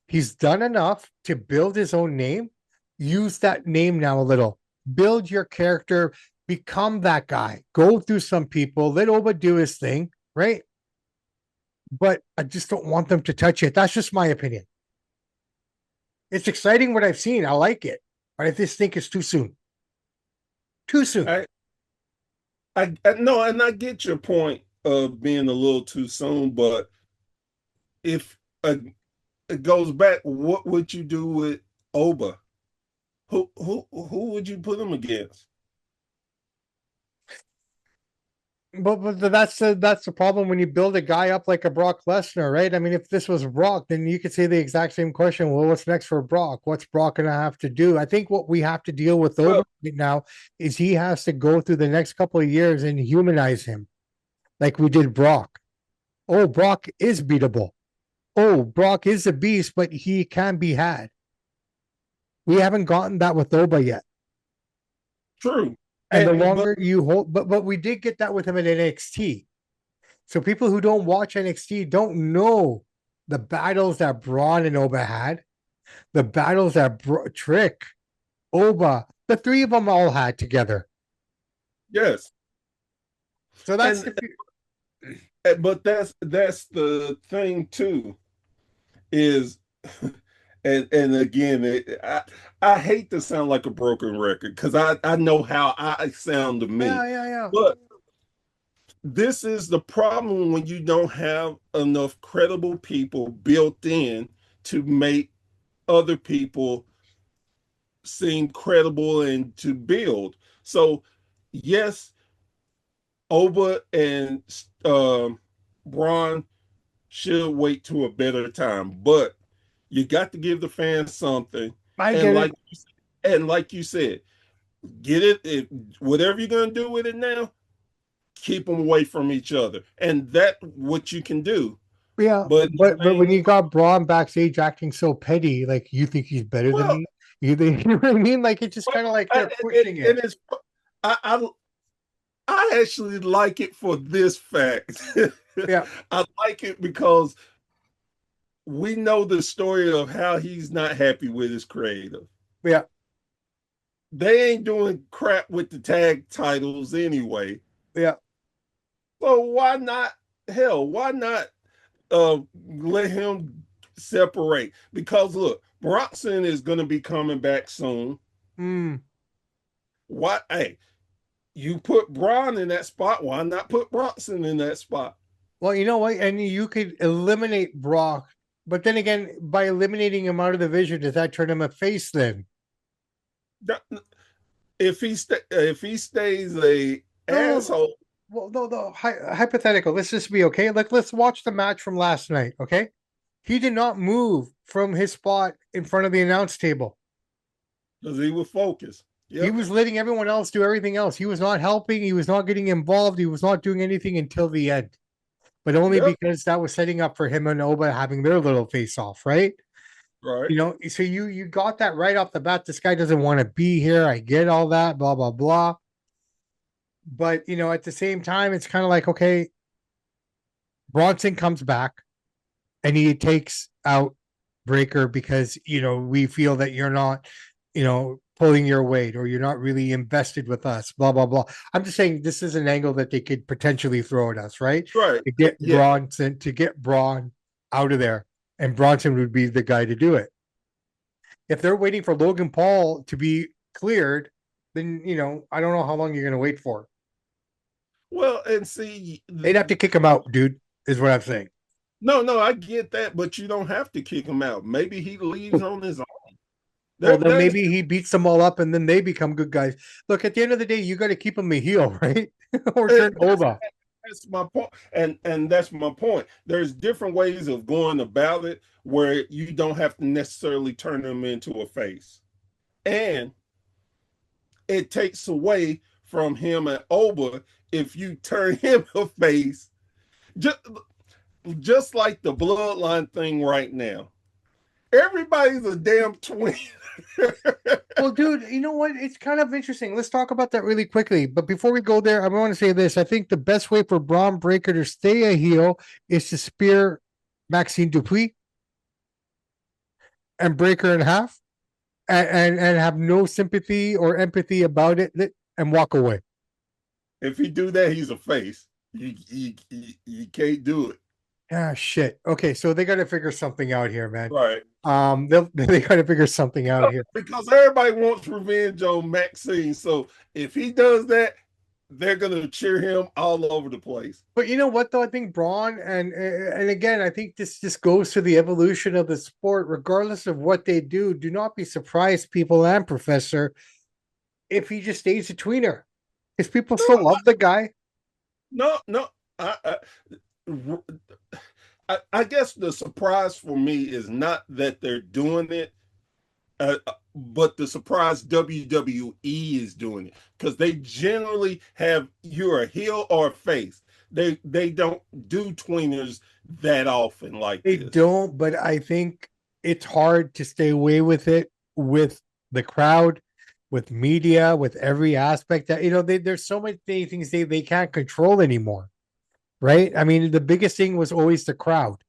He's done enough to build his own name. Use that name now a little. Build your character. become that guy. Go through some people, let Oba do his thing, right? But I just don't want them to touch it. That's just my opinion. It's exciting what I've seen. I like it, but I just think it's too soon. Too soon.
I, I no, and I get your point of being a little too soon, but if it goes back, what would you do with Oba? Who would you put him against?
But that's the problem when you build a guy up like a Brock Lesnar, right? I mean, if this was Brock, then you could say the exact same question. Well, what's next for Brock? What's Brock gonna have to do? I think what we have to deal with over
Well,
right now is he has to go through the next couple of years and humanize him, like we did Brock. Oh, Brock is beatable. Oh, Brock is a beast, but he can be had. We haven't gotten that with Oba yet.
true.
And the
But
longer you hold, but we did get that with him in NXT. So people who don't watch NXT don't know the battles that Braun and Oba had, the battles that Trick, Oba, the three of them all had together.
yes,
So that's
and
the
but that's the thing too is, and again, I hate to sound like a broken record because I know how I sound to me,
yeah.
but this is the problem when you don't have enough credible people built in to make other people seem credible and to build. So, yes, Oba and Braun should wait to a better time, but you got to give the fans something.
I
And
get it.
like you said, get it. Whatever you're gonna do with it now, keep them away from each other, and that what you can do.
Yeah,
But
but
thing,
when you got Braun backstage acting so petty, like you think he's better than
well,
me, you think you know what I mean? Like it's just kind of like they're pushing
it
it.
is. I, I I actually like it for this fact.
Yeah,
I like it because we know the story of how he's not happy with his creative.
yeah.
They ain't doing crap with the tag titles anyway.
Yeah.
So why not? Hell, why not let him separate? Because look, Bronson is going to be coming back soon.
Mm.
What? Hey, you put Braun in that spot. Why not put Bronson in that spot?
Well, you know what? And you could eliminate Brock, but then again, by eliminating him out of the vision, does that turn him a face then?
If he stays a
No, no.
asshole,
Well, no. Hypothetical. Let's just be okay. Like, let's watch the match from last night. Okay, he did not move from his spot in front of the announce table.
because he was focused.
He
Yep.
was letting everyone else do everything else. He was not helping. He was not getting involved. He was not doing anything until the end, but only
Yep.
because that was setting up for him and Oba having their little face off, right?
Right.
You know, so you got that right off the bat. This guy doesn't want to be here. I get all that, blah blah blah. But you know, at the same time, it's kind of like, okay, Bronson comes back and he takes out Breaker because you know we feel that you're not, you know, pulling your weight or you're not really invested with us. Blah blah blah. I'm just saying this is an angle that they could potentially throw at us, right?
Right. Yeah.
To get Braun out of there, and Bronson would be the guy to do it. If they're waiting for Logan Paul to be cleared, then you know I don't know how long you're going to wait for.
Well, and see,
They'd have to kick him out, dude. Is what I'm saying.
no, I get that, but you don't have to kick him out. Maybe he leaves on his own.
Well, then
There's
maybe he beats them all up, and then they become good guys. Look, at the end of the day, you got to keep him a heel, right? Or turn
that's
over.
that's my point, and that's my point. There's different ways of going about it where you don't have to necessarily turn them into a face, and it takes away from him and Oba if you turn him a face. Just just like the bloodline thing right now. Everybody's a damn twin.
Well, dude, you know what? It's kind of interesting. Let's talk about that really quickly. But before we go there, I want to say this. I think the best way for Braun Breaker to stay a heel is to spear Maxine Dupuis and break her in half and have no sympathy or empathy about it and walk away.
If he do that, he's a face. You can't do it.
Ah, shit. Okay, so they got to figure something out here, man.
Right.
They got to figure something out here.
Because everybody wants revenge on Maxine. So if he does that, they're gonna cheer him all over the place.
But you know what, though? I think Braun and again, I think this just goes to the evolution of the sport. Regardless of what they do, do not be surprised, people and Professor, if he just stays a tweener, because people
No,
still love the guy.
no. I guess the surprise for me is not that they're doing it, but the surprise WWE is doing it because they generally have you're a heel or a face. They don't do tweeners that often like
They
this.
don't, but I think it's hard to stay away with it with the crowd, with media, with every aspect that there's so many things they can't control anymore, right? I mean, the biggest thing was always the crowd.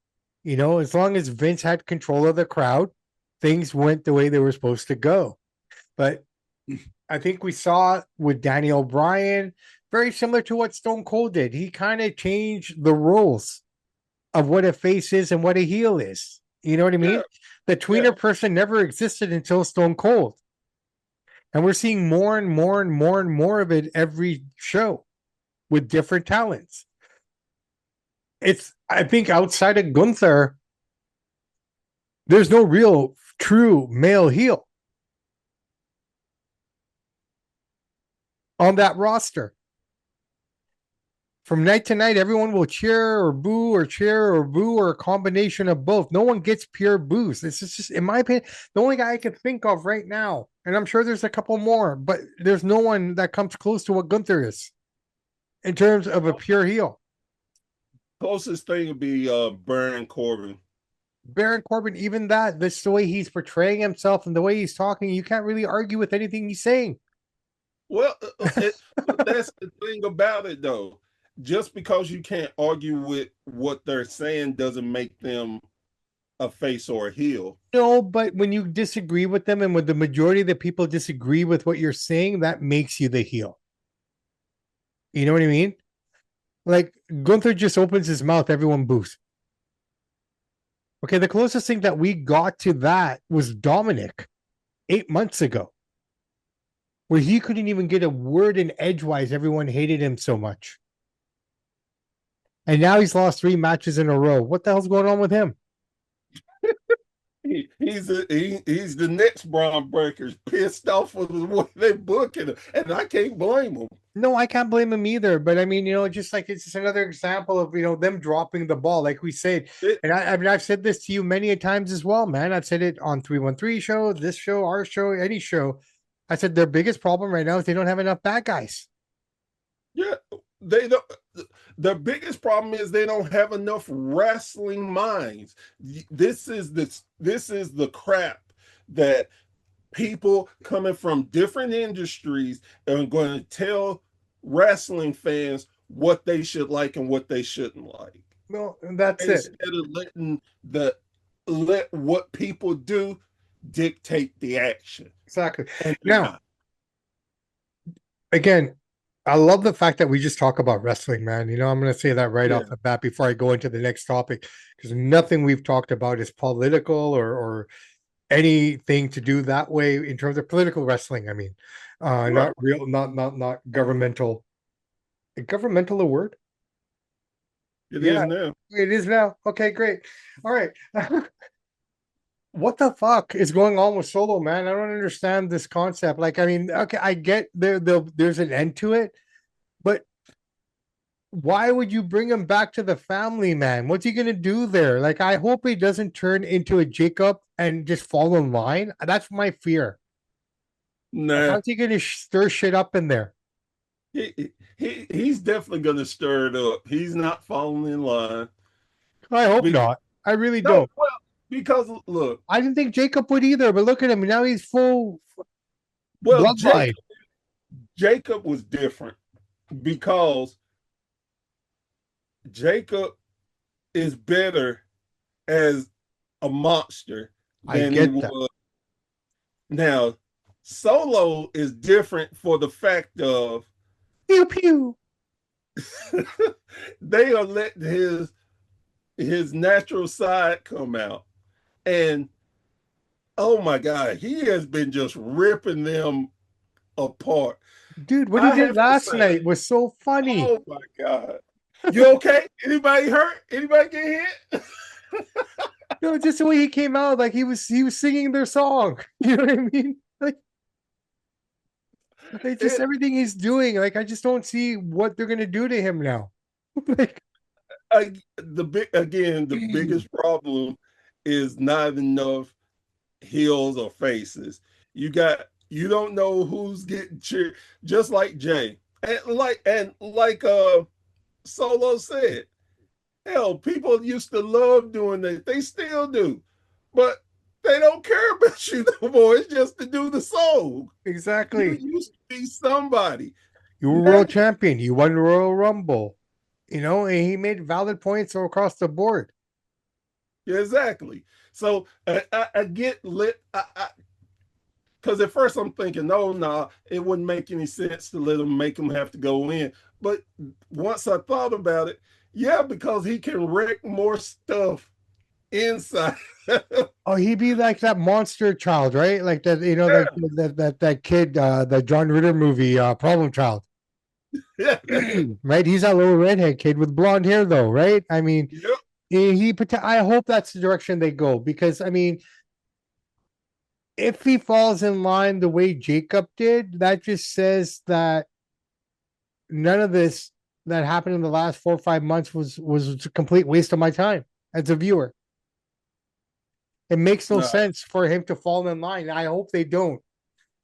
As long as Vince had control of the crowd, things went the way they were supposed to go. But I think we saw with Daniel Bryan, very similar to what Stone Cold did. He kind of changed the roles of what a face is and what a heel is. You know what I
Yeah,
mean? The
yeah.
tweener person never existed until Stone Cold. And we're seeing more and more and more and more of it every show with different talents. I think outside of Gunther, there's no real true male heel on that roster. From night to night, everyone will cheer or boo or cheer or boo or a combination of both. No one gets pure boos. This is just, in my opinion, the only guy I can think of right now. And I'm sure there's a couple more, but there's no one that comes close to what Gunther is in terms of a pure heel.
Closest thing would be Baron Corbin.
Baron Corbin, even that, this the way he's portraying himself and the way he's talking, you can't really argue with anything he's saying.
Well, but that's the thing about it, though. Just because you can't argue with what they're saying doesn't make them a face or a heel.
No, but when you disagree with them and when the majority of the people disagree with what you're saying, that makes you the heel. You know what I mean? Like Gunther just opens his mouth, everyone boos. Okay, the closest thing that we got to that was Dominik 8 months ago, where he couldn't even get a word in edgewise. Everyone hated him so much. And now he's lost 3 matches in a row. What the hell's going on with him?
He's the next Braun Breakers, pissed off with the way they booking him, and I can't blame him.
No, I can't blame him either. But I mean, just like it's just another example of them dropping the ball, like we said.
It,
And I mean, I've said this to you many a times as well, man. I've said it on 313 show, this show, our show, any show. I said their biggest problem right now is they don't have enough bad guys.
yeah, they don't. The biggest problem is they don't have enough wrestling minds. This is the crap that people coming from different industries are going to tell wrestling fans what they should like and what they shouldn't like.
Well, that's it.
Instead of let what people do dictate the action.
Exactly.
And they're
Now,
not.
again, I love the fact that we just talk about wrestling, man. I'm going to say that right
Yeah,
off the bat before I go into the next topic, because nothing we've talked about is political or anything to do that way in terms of political wrestling. I mean,
right.
not real, not governmental. Is governmental a word?
It
Yeah,
is now.
it is now. Okay, great. All right. What the fuck is going on with Solo, man? I don't understand this concept. Like, I mean, okay, I get there's an end to it, but why would you bring him back to the family, man? What's he gonna do there? Like, I hope he doesn't turn into a Jacob and just fall in line. That's my fear. Like,
Nah.
how's he gonna stir shit up in there?
He's definitely gonna stir it up. He's not falling in line.
I hope
Be-
not. I really
no,
don't.
well, because look,
I didn't think Jacob would either, but look at him. Now he's full
well,
bloodline.
Jacob was different because Jacob is better as a monster
I
than he
get that.
was. Now, Solo is different for the fact of
Pew pew.
They are letting his natural side come out. And oh my God, he has been just ripping them apart.
Dude, what he
I
did
have to
last
say,
night was so funny.
oh my God. You okay? Anybody hurt? Anybody get hit?
No, just the way he came out, like he was singing their song. You know what I mean? Like it's just
It,
everything he's doing. Like I just don't see what they're gonna do to him now. Like
the biggest problem is not enough heels or faces. You don't know who's getting cheered, just like Jay. And like Solo said, hell, people used to love doing that. They still do. But they don't care about you no more. It's just to do the song. You
exactly.
used to be somebody.
You were
Now,
world champion. You won the Royal Rumble. And he made valid points all across the board.
exactly. So I get lit. Because at first I'm thinking, no, no, it wouldn't make any sense to let him have to go in. But once I thought about it, yeah, because he can wreck more stuff inside.
Oh, he'd be like that monster child, right? Like that, like that kid, the John Ritter movie, Problem Child.
Yeah.
Right? He's that little redhead kid with blonde hair, though, right? I mean,
Yep.
I hope that's the direction they go because I mean, if he falls in line the way Jacob did, that just says that none of this that happened in the last 4 or 5 months was a complete waste of my time as a viewer. It makes no
No.
sense for him to fall in line. I hope they don't.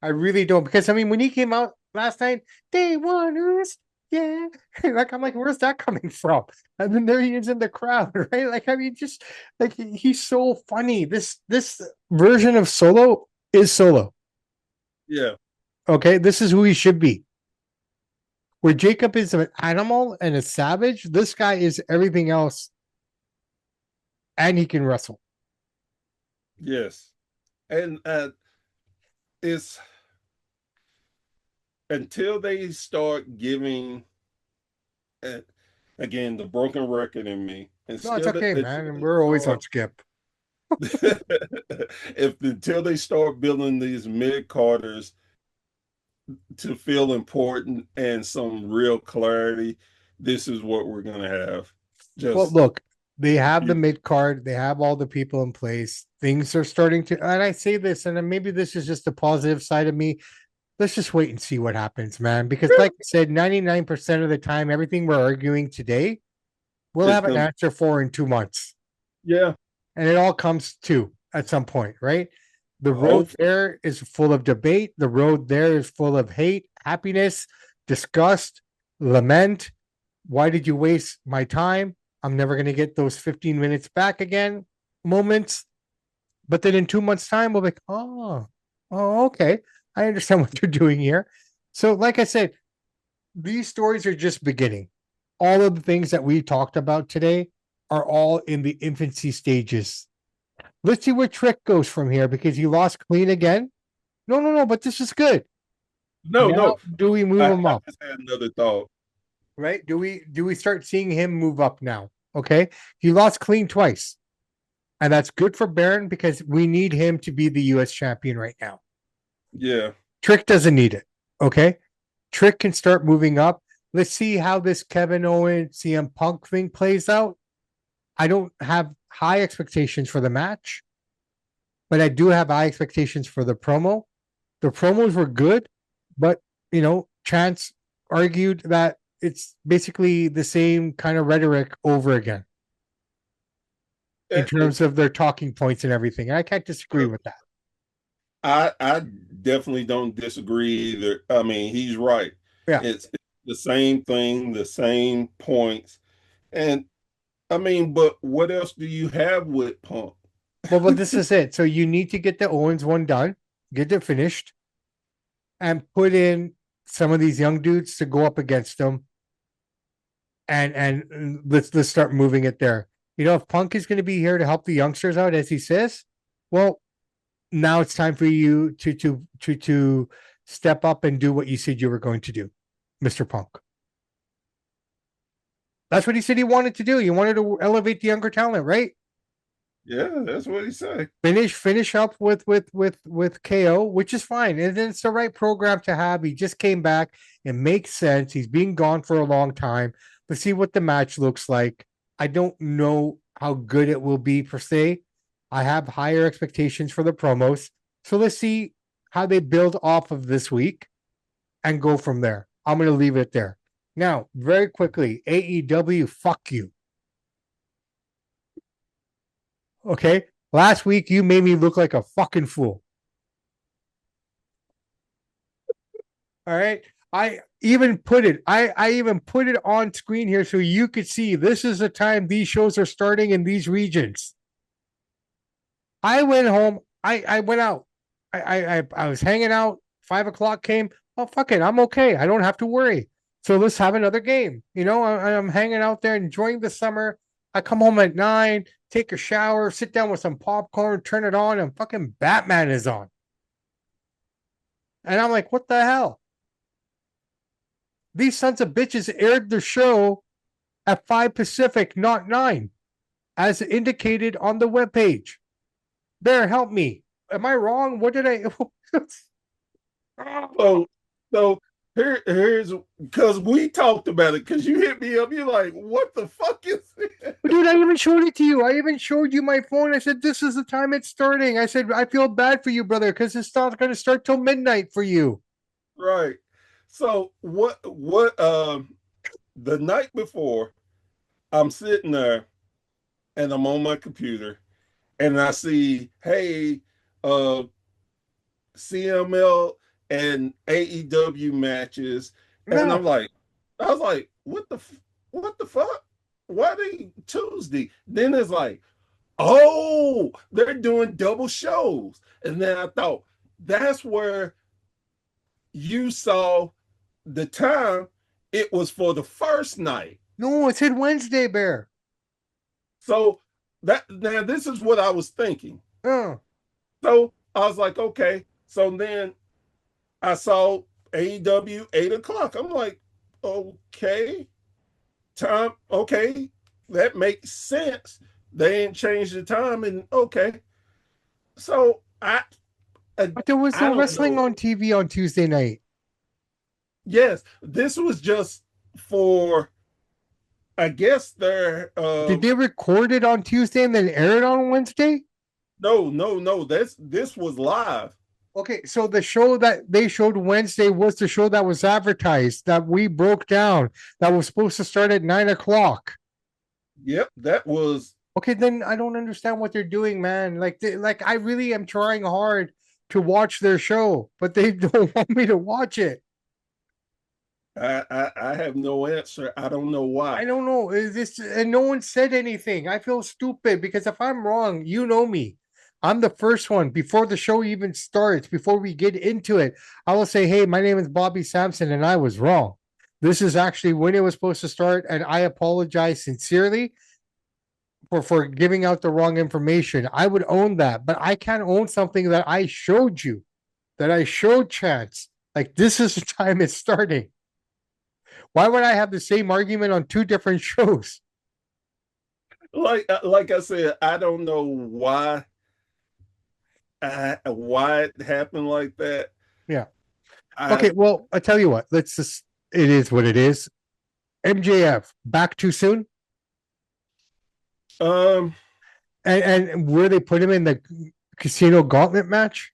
I really don't because I mean, when he came out last night, day oneers, yeah, like I'm like, where's that coming from? And then there he is in the crowd, right? Like I mean, just like he's so funny. This version of Solo is Solo.
Yeah.
Okay, this is who he should be. Where Jacob is an animal and a savage, this guy is everything else, and he can wrestle.
Yes. And it's until they start giving, uh, again, the broken record in me,
No, it's
until
okay,
until
man.
they
We're always on
start,
skip.
if until they start building these mid carders to feel important and some real clarity, this is what we're gonna have.
Well,
Just
look, they have the mid card, they have all the people in place. Things are starting to, and I say this, and then maybe this is just the positive side of me. Let's just wait and see what happens, man. Because, like I said, 99% of the time, everything we're arguing today, we'll
it's
have an
gonna,
answer for in 2 months.
yeah.
And it all comes to at some point, right? The road
Hopefully,
there is full of debate. The road there is full of hate, happiness, disgust, lament. Why did you waste my time? I'm never going to get those 15 minutes back again moments. But then in 2 months' time, we'll be like, okay. I understand what you're doing here. So, like I said, these stories are just beginning. All of the things that we talked about today are all in the infancy stages. Let's see where Trick goes from here because he lost clean again. No, no, no, but this is good.
no,
Now,
no.
do we move him
I
up?
just had another thought.
Right? Do we start seeing him move up now? Okay. He lost clean twice. And that's good for Baron because we need him to be the US champion right now.
Yeah.
Trick doesn't need it. Okay. Trick can start moving up. Let's see how this Kevin Owens CM Punk thing plays out. I don't have high expectations for the match, but I do have high expectations for the promo. The promos were good, but Chance argued that it's basically the same kind of rhetoric over again in
It,
terms of their talking points and everything. I can't disagree with that.
I definitely don't disagree either. I mean, he's right.
Yeah.
It's the same thing, the same points. And I mean, but what else do you have with Punk?
Well, this is it. So you need to get the Owens one done, get it finished, and put in some of these young dudes to go up against them, and let's start moving it there. If Punk is going to be here to help the youngsters out, as he says, well, now it's time for you to step up and do what you said you were going to do, Mr. Punk. That's what he said he wanted to do. He wanted to elevate the younger talent, right?
Yeah, that's what he said.
Finish up with KO, which is fine. And it's the right program to have. He just came back. It makes sense. He's been gone for a long time. Let's see what the match looks like. I don't know how good it will be per se. I have higher expectations for the promos. So let's see how they build off of this week and go from there. I'm going to leave it there. Now, very quickly, AEW, fuck you. Okay. Last week, you made me look like a fucking fool. All right. I even put it on screen here so you could see this is the time these shows are starting in these regions. I went home. I went out. I was hanging out. 5 o'clock came. Oh fuck it. I'm okay. I don't have to worry. So let's have another game. I'm hanging out there enjoying the summer. I come home at 9, take a shower, sit down with some popcorn, turn it on, and fucking Batman is on. And I'm like, what the hell? These sons of bitches aired the show at 5 Pacific, not 9, as indicated on the webpage. Bear, help me. Am I wrong? What did I?
So, so here's because we talked about it because you hit me up. You're like, what the fuck is it?
Dude, I even showed it to you. I even showed you my phone. I said, this is the time it's starting. I said, I feel bad for you, brother, because it's not going to start till midnight for you.
Right. So the night before, I'm sitting there and I'm on my computer and I see, hey, CML and AEW matches, and
No,
I was like, what the fuck? Why they Tuesday? Then it's like, oh, they're doing double shows, and then I thought that's where you saw the time. It was for the first night,
no, it said Wednesday, Bear.
so that now this is what I was thinking.
Oh,
So I was like, okay. So then I saw AEW 8 o'clock. I'm like, okay, time, okay, that makes sense. They ain't changed the time, and okay. So
but there was
I
no
don't
wrestling
know.
on TV on Tuesday night.
Yes, this was just for I guess their
Did they record it on Tuesday and then air it on Wednesday?
no. This was live.
Okay, so the show that they showed Wednesday was the show that was advertised that we broke down that was supposed to start at 9 o'clock.
Yep, that was
Okay, then I don't understand what they're doing, man. Like I really am trying hard to watch their show, but they don't want me to watch it.
I have no answer. I don't know
I
why.
don't know. Is this and no one said anything. I feel stupid because if I'm wrong, you know me. I'm the first one before the show even starts, before we get into it. I will say, hey, my name is Bobby Sampson, and I was wrong. This is actually when it was supposed to start, and I apologize sincerely for giving out the wrong information. I would own that, but I can't own something that I showed you, that I showed Chance. Like this is the time it's starting. Why would I have the same argument on two different shows?
Like I said, I don't know why it happened like that.
Yeah.
I
Okay. Well, I tell you what. Let's just. It is what it is. MJF back too soon,
um
and where they put him in the casino gauntlet match.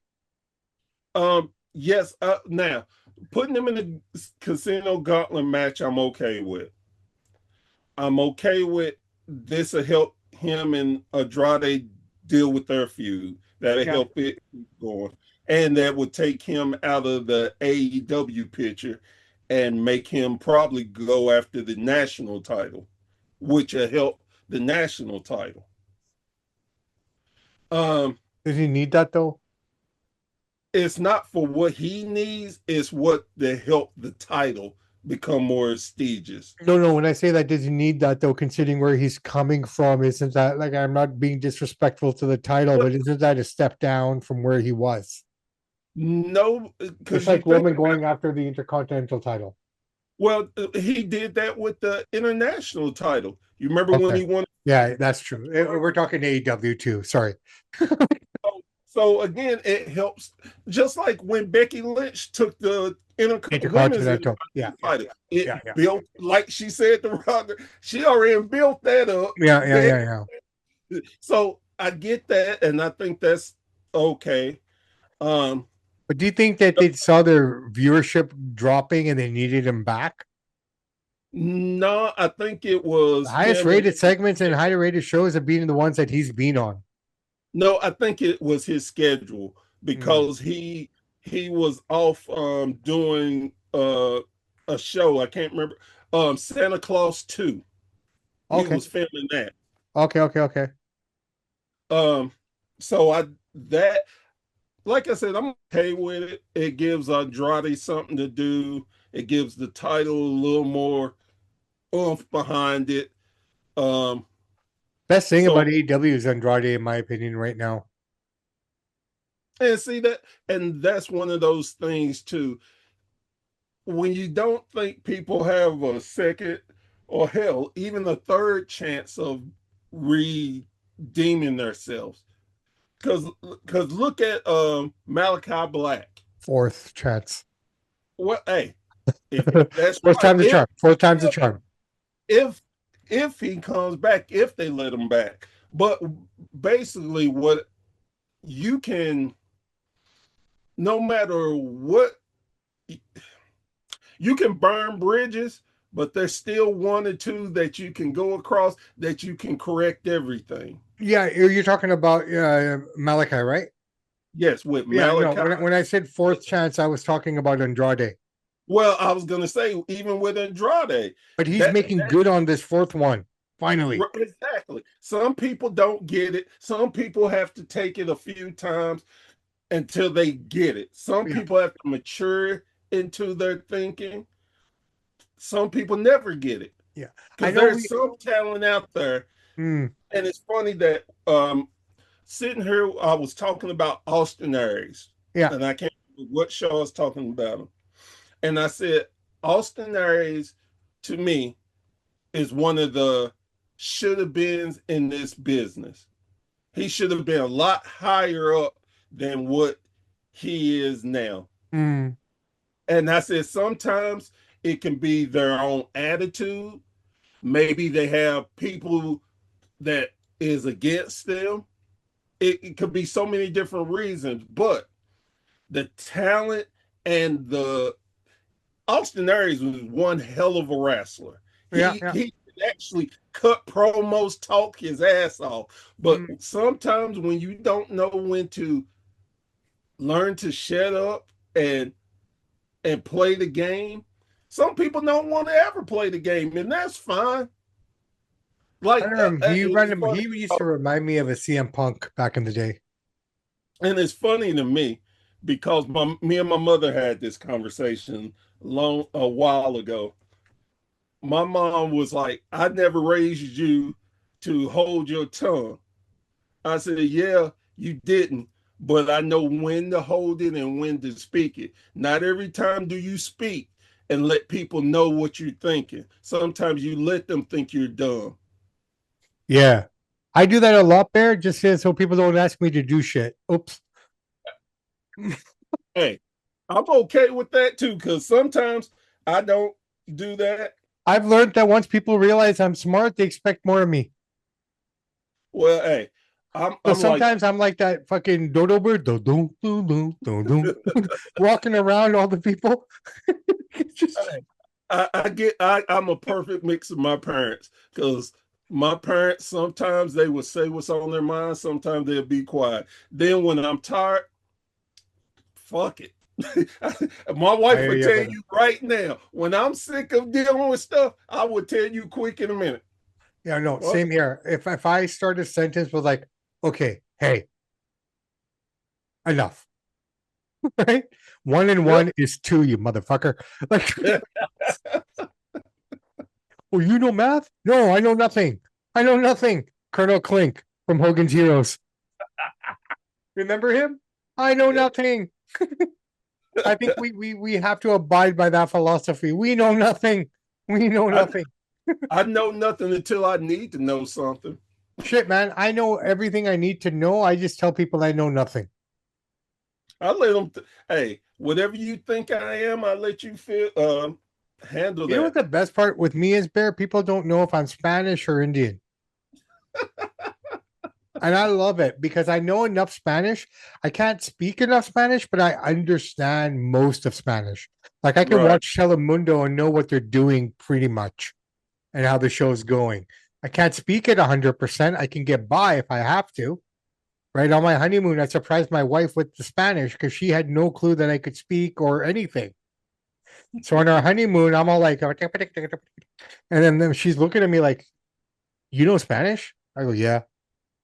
yes, now putting him in the casino gauntlet match, I'm okay with. I'm okay with this will help him and Andrade deal with their feud. That'll
Yeah.
help it keep going. And that would take him out of the AEW picture and make him probably go after the national title, which will help the national title. Um,
Does he need that though?
it's not for what he needs, it's what to help the title become more prestigious.
No, no. When I say that, does he need that though? Considering where he's coming from, isn't that like I'm not being disrespectful to the title, but isn't that a step down from where he was?
No,
It's
because you
like
think
Roman
about
going after the Intercontinental title.
Well, he did that with the international title. You remember when
Okay.
he won?
Yeah, that's true. We're talking AEW too. Sorry.
So again, it helps. Just like when Becky Lynch took the women's
Intercontinental. Yeah, yeah,
title, it
yeah, yeah,
built, like she said to Roger, she already built that up.
yeah, yeah, yeah, yeah.
So I get that, and I think that's okay. Um,
But do you think that they saw their viewership dropping and they needed him back?
no, I think it
The
was
highest
him.
rated segments and higher rated shows have been the ones that he's been on.
No, I think it was his schedule
Mm.
because he was off doing a show. I can't remember. Santa Claus 2. He
Okay.
was filming that.
Okay. Okay. Okay.
Um so I that like I said, I'm okay with it. It gives Andrade something to do. It gives the title a little more oomph behind it. Um
Best thing
so
about AEW is Andrade, in my opinion, right now.
and see that and that's one of those things too. When you don't think people have a second or hell, even a third chance of redeeming themselves. Because look at Malachi Black.
Fourth chance.
Well, hey, that's
Fourth
right.
time's a charm. Fourth time's a
If
charm.
if if he comes back, if they let him back, but basically, what you can, no matter what, you can burn bridges, but there's still one or two that you can go across that you can correct everything.
Yeah, you're talking about Malachi, right?
Yes, with
Yeah, no.
Malachi.
When I said fourth chance, I was talking about Andrade.
Well, I was gonna say even with Andrade,
But he's
that
making good on this fourth one. Finally.
exactly. Some people don't get it. Some people have to take it a few times until they get it. Some
Yeah.
people have to mature into their thinking. Some people never get it
Yeah. I
because
know
there's
we
some talent out there.
mm,
And it's funny that sitting here, I was talking about Austin Aries,
yeah.
and I can't remember what show I was talking about him. And I said, Austin Aries, to me, is one of the should have beens in this business. He should have been a lot higher up than what he is now.
Mm,
And I said, sometimes it can be their own attitude. Maybe they have people that is against them. It could be so many different reasons, but the talent and the Austin Aries was one hell of a wrestler.
yeah,
He
yeah.
he actually cut promos, talk his ass off. But
Mm.
sometimes when you don't know when to learn to shut up and play the game, some people don't want to ever play the game, and that's fine.
I
Like
don't know.
it's funny,
He used to remind me of a CM Punk back in the day.
and it's funny to me because me and my mother had this conversation long a while ago. My mom was like, I never raised you to hold your tongue. I said, yeah, you didn't, but I know when to hold it and when to speak it. Not every time do you speak and let people know what you're thinking. Sometimes you let them think you're dumb.
Yeah. I do that a lot, Bear, just so people don't ask me to do shit. Oops.
Hey, I'm okay with that too, because sometimes I don't do that.
I've learned that once people realize I'm smart, they expect more of me.
Well, hey, I'm
So
I'm like
sometimes I'm like that fucking dodo bird, do do do do do do, walking around all the people. It's just
I'm a perfect mix of my parents because my parents sometimes they will say what's on their mind, sometimes they'll be quiet. Then when I'm tired, fuck it. My
I
wife
hear
would
you,
tell
brother.
you right now, when I'm sick of dealing with stuff, I would tell you quick in a minute.
Yeah, no,
Well,
same here. If I start a sentence with like, okay, hey, enough, right? One and
yep.
one is two, you motherfucker. Like, oh, you know math? No, I know nothing. I know nothing. Colonel Clink from Hogan's Heroes. Remember him? I know nothing. I think we have to abide by that philosophy. We know nothing. We know
I,
nothing.
I know nothing until I need to know something.
Shit, man. I know everything I need to know. I just tell people I know nothing.
I let them, hey, whatever you think I am, I let you feel, handle
You know what
that.
the best part with me is, Bear? People don't know if I'm Spanish or Indian. And I love it because I know enough Spanish. I can't speak enough Spanish, but I understand most of Spanish. Like I can
Right.
watch Telemundo and know what they're doing pretty much and how the show's going. I can't speak it 100%. I can get by if I have to. Right on my honeymoon, I surprised my wife with the Spanish because she had no clue that I could speak or anything. So on our honeymoon, I'm all like, and then she's looking at me like, "You know Spanish?" I go, "Yeah,"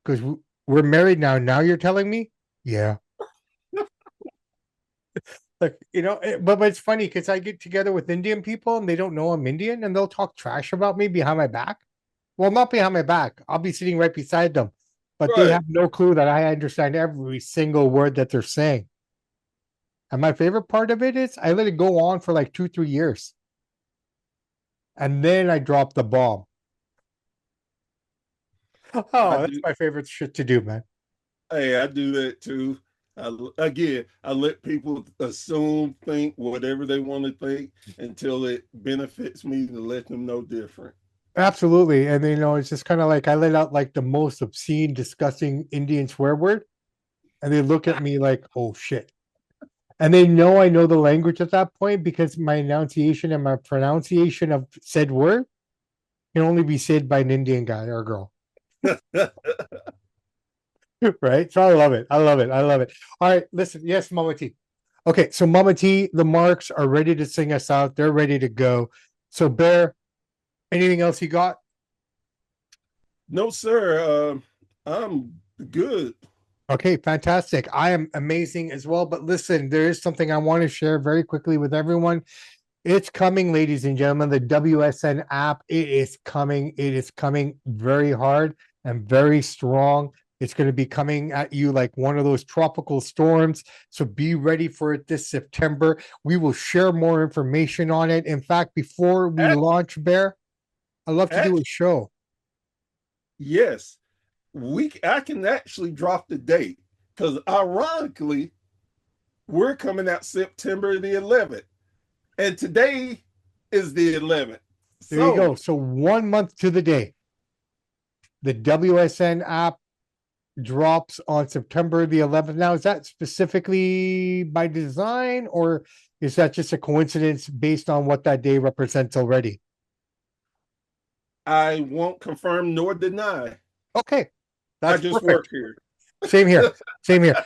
because we're married now. Now you're telling me? Yeah. Like, but it's funny because I get together with Indian people and they don't know I'm Indian and they'll talk trash about me behind my back. Well, not behind my back. I'll be sitting right beside them, but they
Right.
have no clue that I understand every single word that they're saying. And my favorite part of it is I let it go on for like 2, 3 years. And then I drop the bomb.
I
Oh, that's
do.
my favorite shit to do, man.
Hey, I do that too. Again, I let people assume, think whatever they want to think until it benefits me to let them know different.
Absolutely. And it's just kind of like I let out like the most obscene, disgusting Indian swear word. And they look at me like, oh shit. And they know I know the language at that point because my enunciation and my pronunciation of said word can only be said by an Indian guy or girl. Right. So I love it. I love it. I love it. All right. Listen. Yes, Mama T. Okay. So Mama T, the marks are ready to sing us out. They're ready to go. So Bear, anything else you got?
No, sir. I'm good.
Okay, fantastic. I am amazing as well. But listen, there is something I want to share very quickly with everyone. It's coming, ladies and gentlemen. The WSN app, it is coming. It is coming very hard and very strong. It's going to be coming at you like one of those tropical storms. So be ready for it this September. We will share more information on it. In fact, before we
At,
launch, Bear, I'd love to do
at
a show.
yes, I can actually drop the date because ironically, we're coming out September the 11th, and today is the 11th.
There you go.
So
So 1 month to the day, the WSN app drops on September the 11th. Now, is that specifically by design or is that just a coincidence based on what that day represents already?
I won't confirm nor deny.
Okay,
I
that's
just work
perfect.
here.
Same here. Same here.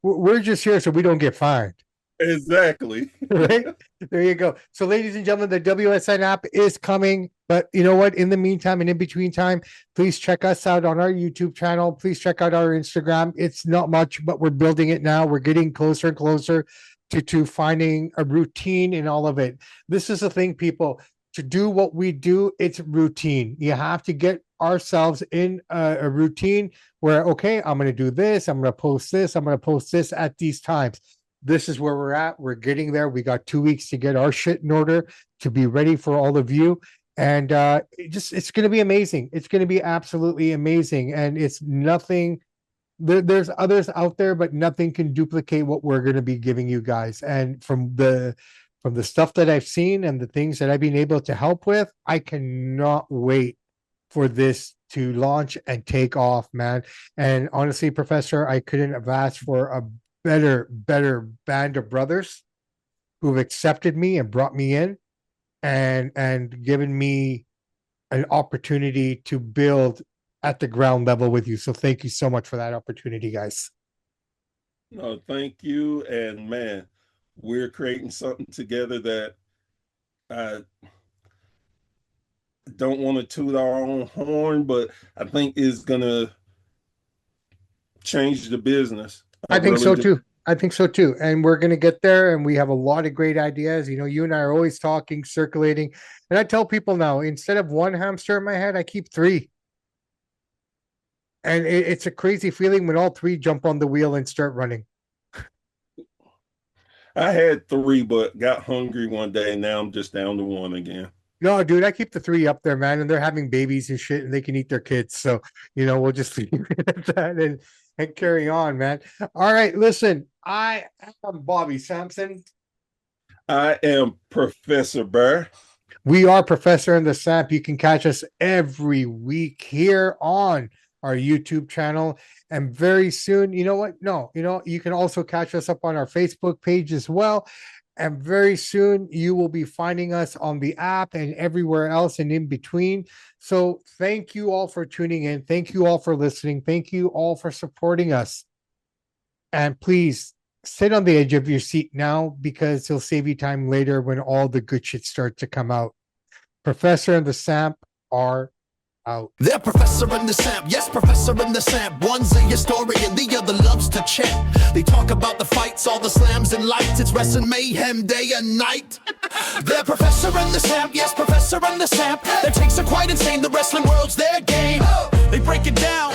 We're just here so we don't get fined.
Exactly.
Right? There you go. So, ladies and gentlemen, the WSN app is coming. But you know what? In the meantime and in between time, please check us out on our YouTube channel. Please check out our Instagram. It's not much, but we're building it now. We're getting closer and closer to finding a routine in all of it. This is the thing, people. To do what we do, it's routine. You have to get ourselves in a routine where, okay, I'm going to do this. I'm going to post this. I'm going to post this at these times. This is where we're at. We're getting there. We got 2 weeks to get our shit in order to be ready for all of you. And it's going to be amazing. It's going to be absolutely amazing. And it's nothing. There's others out there, but nothing can duplicate what we're going to be giving you guys. And from the stuff that I've seen and the things that I've been able to help with, I cannot wait for this to launch and take off, man. And honestly, Professor, I couldn't have asked for a better band of brothers who've accepted me and brought me in and given me an opportunity to build at the ground level with you. So thank you so much for that opportunity, guys.
No, thank you. And man, we're creating something together that I don't want to toot our own horn, but I think is going to change the business. I
I think
really
so
do.
too. I think so too. And we're going to get there. And we have a lot of great ideas. You and I are always talking, circulating. And I tell people now, instead of one hamster in my head, I keep three. And it's a crazy feeling when all three jump on the wheel and start running.
I had three, but got hungry one day, and now I'm just down to one again.
No, dude, I keep the three up there, man, and they're having babies and shit, and they can eat their kids. So, we'll just leave it at that and carry on, man. All right, listen, I am Bobby Sampson.
I am Professor Burr.
We are Professor and the Samp. You can catch us every week here on our YouTube channel. And very soon, you know what? No, you can also catch us up on our Facebook page as well. And very soon, you will be finding us on the app and everywhere else and in between. So thank you all for tuning in. Thank you all for listening. Thank you all for supporting us. And please sit on the edge of your seat now because it'll save you time later when all the good shit starts to come out. Professor and the Samp are out.
They're Professor and the Samp, yes, Professor and the Samp. One's a historian, the other loves to chant. They talk about the fights, all the slams and lights. It's wrestling mayhem day and night. They're Professor and the Samp, yes, Professor and the Samp. Their takes are quite insane, the wrestling world's their game. They break it down,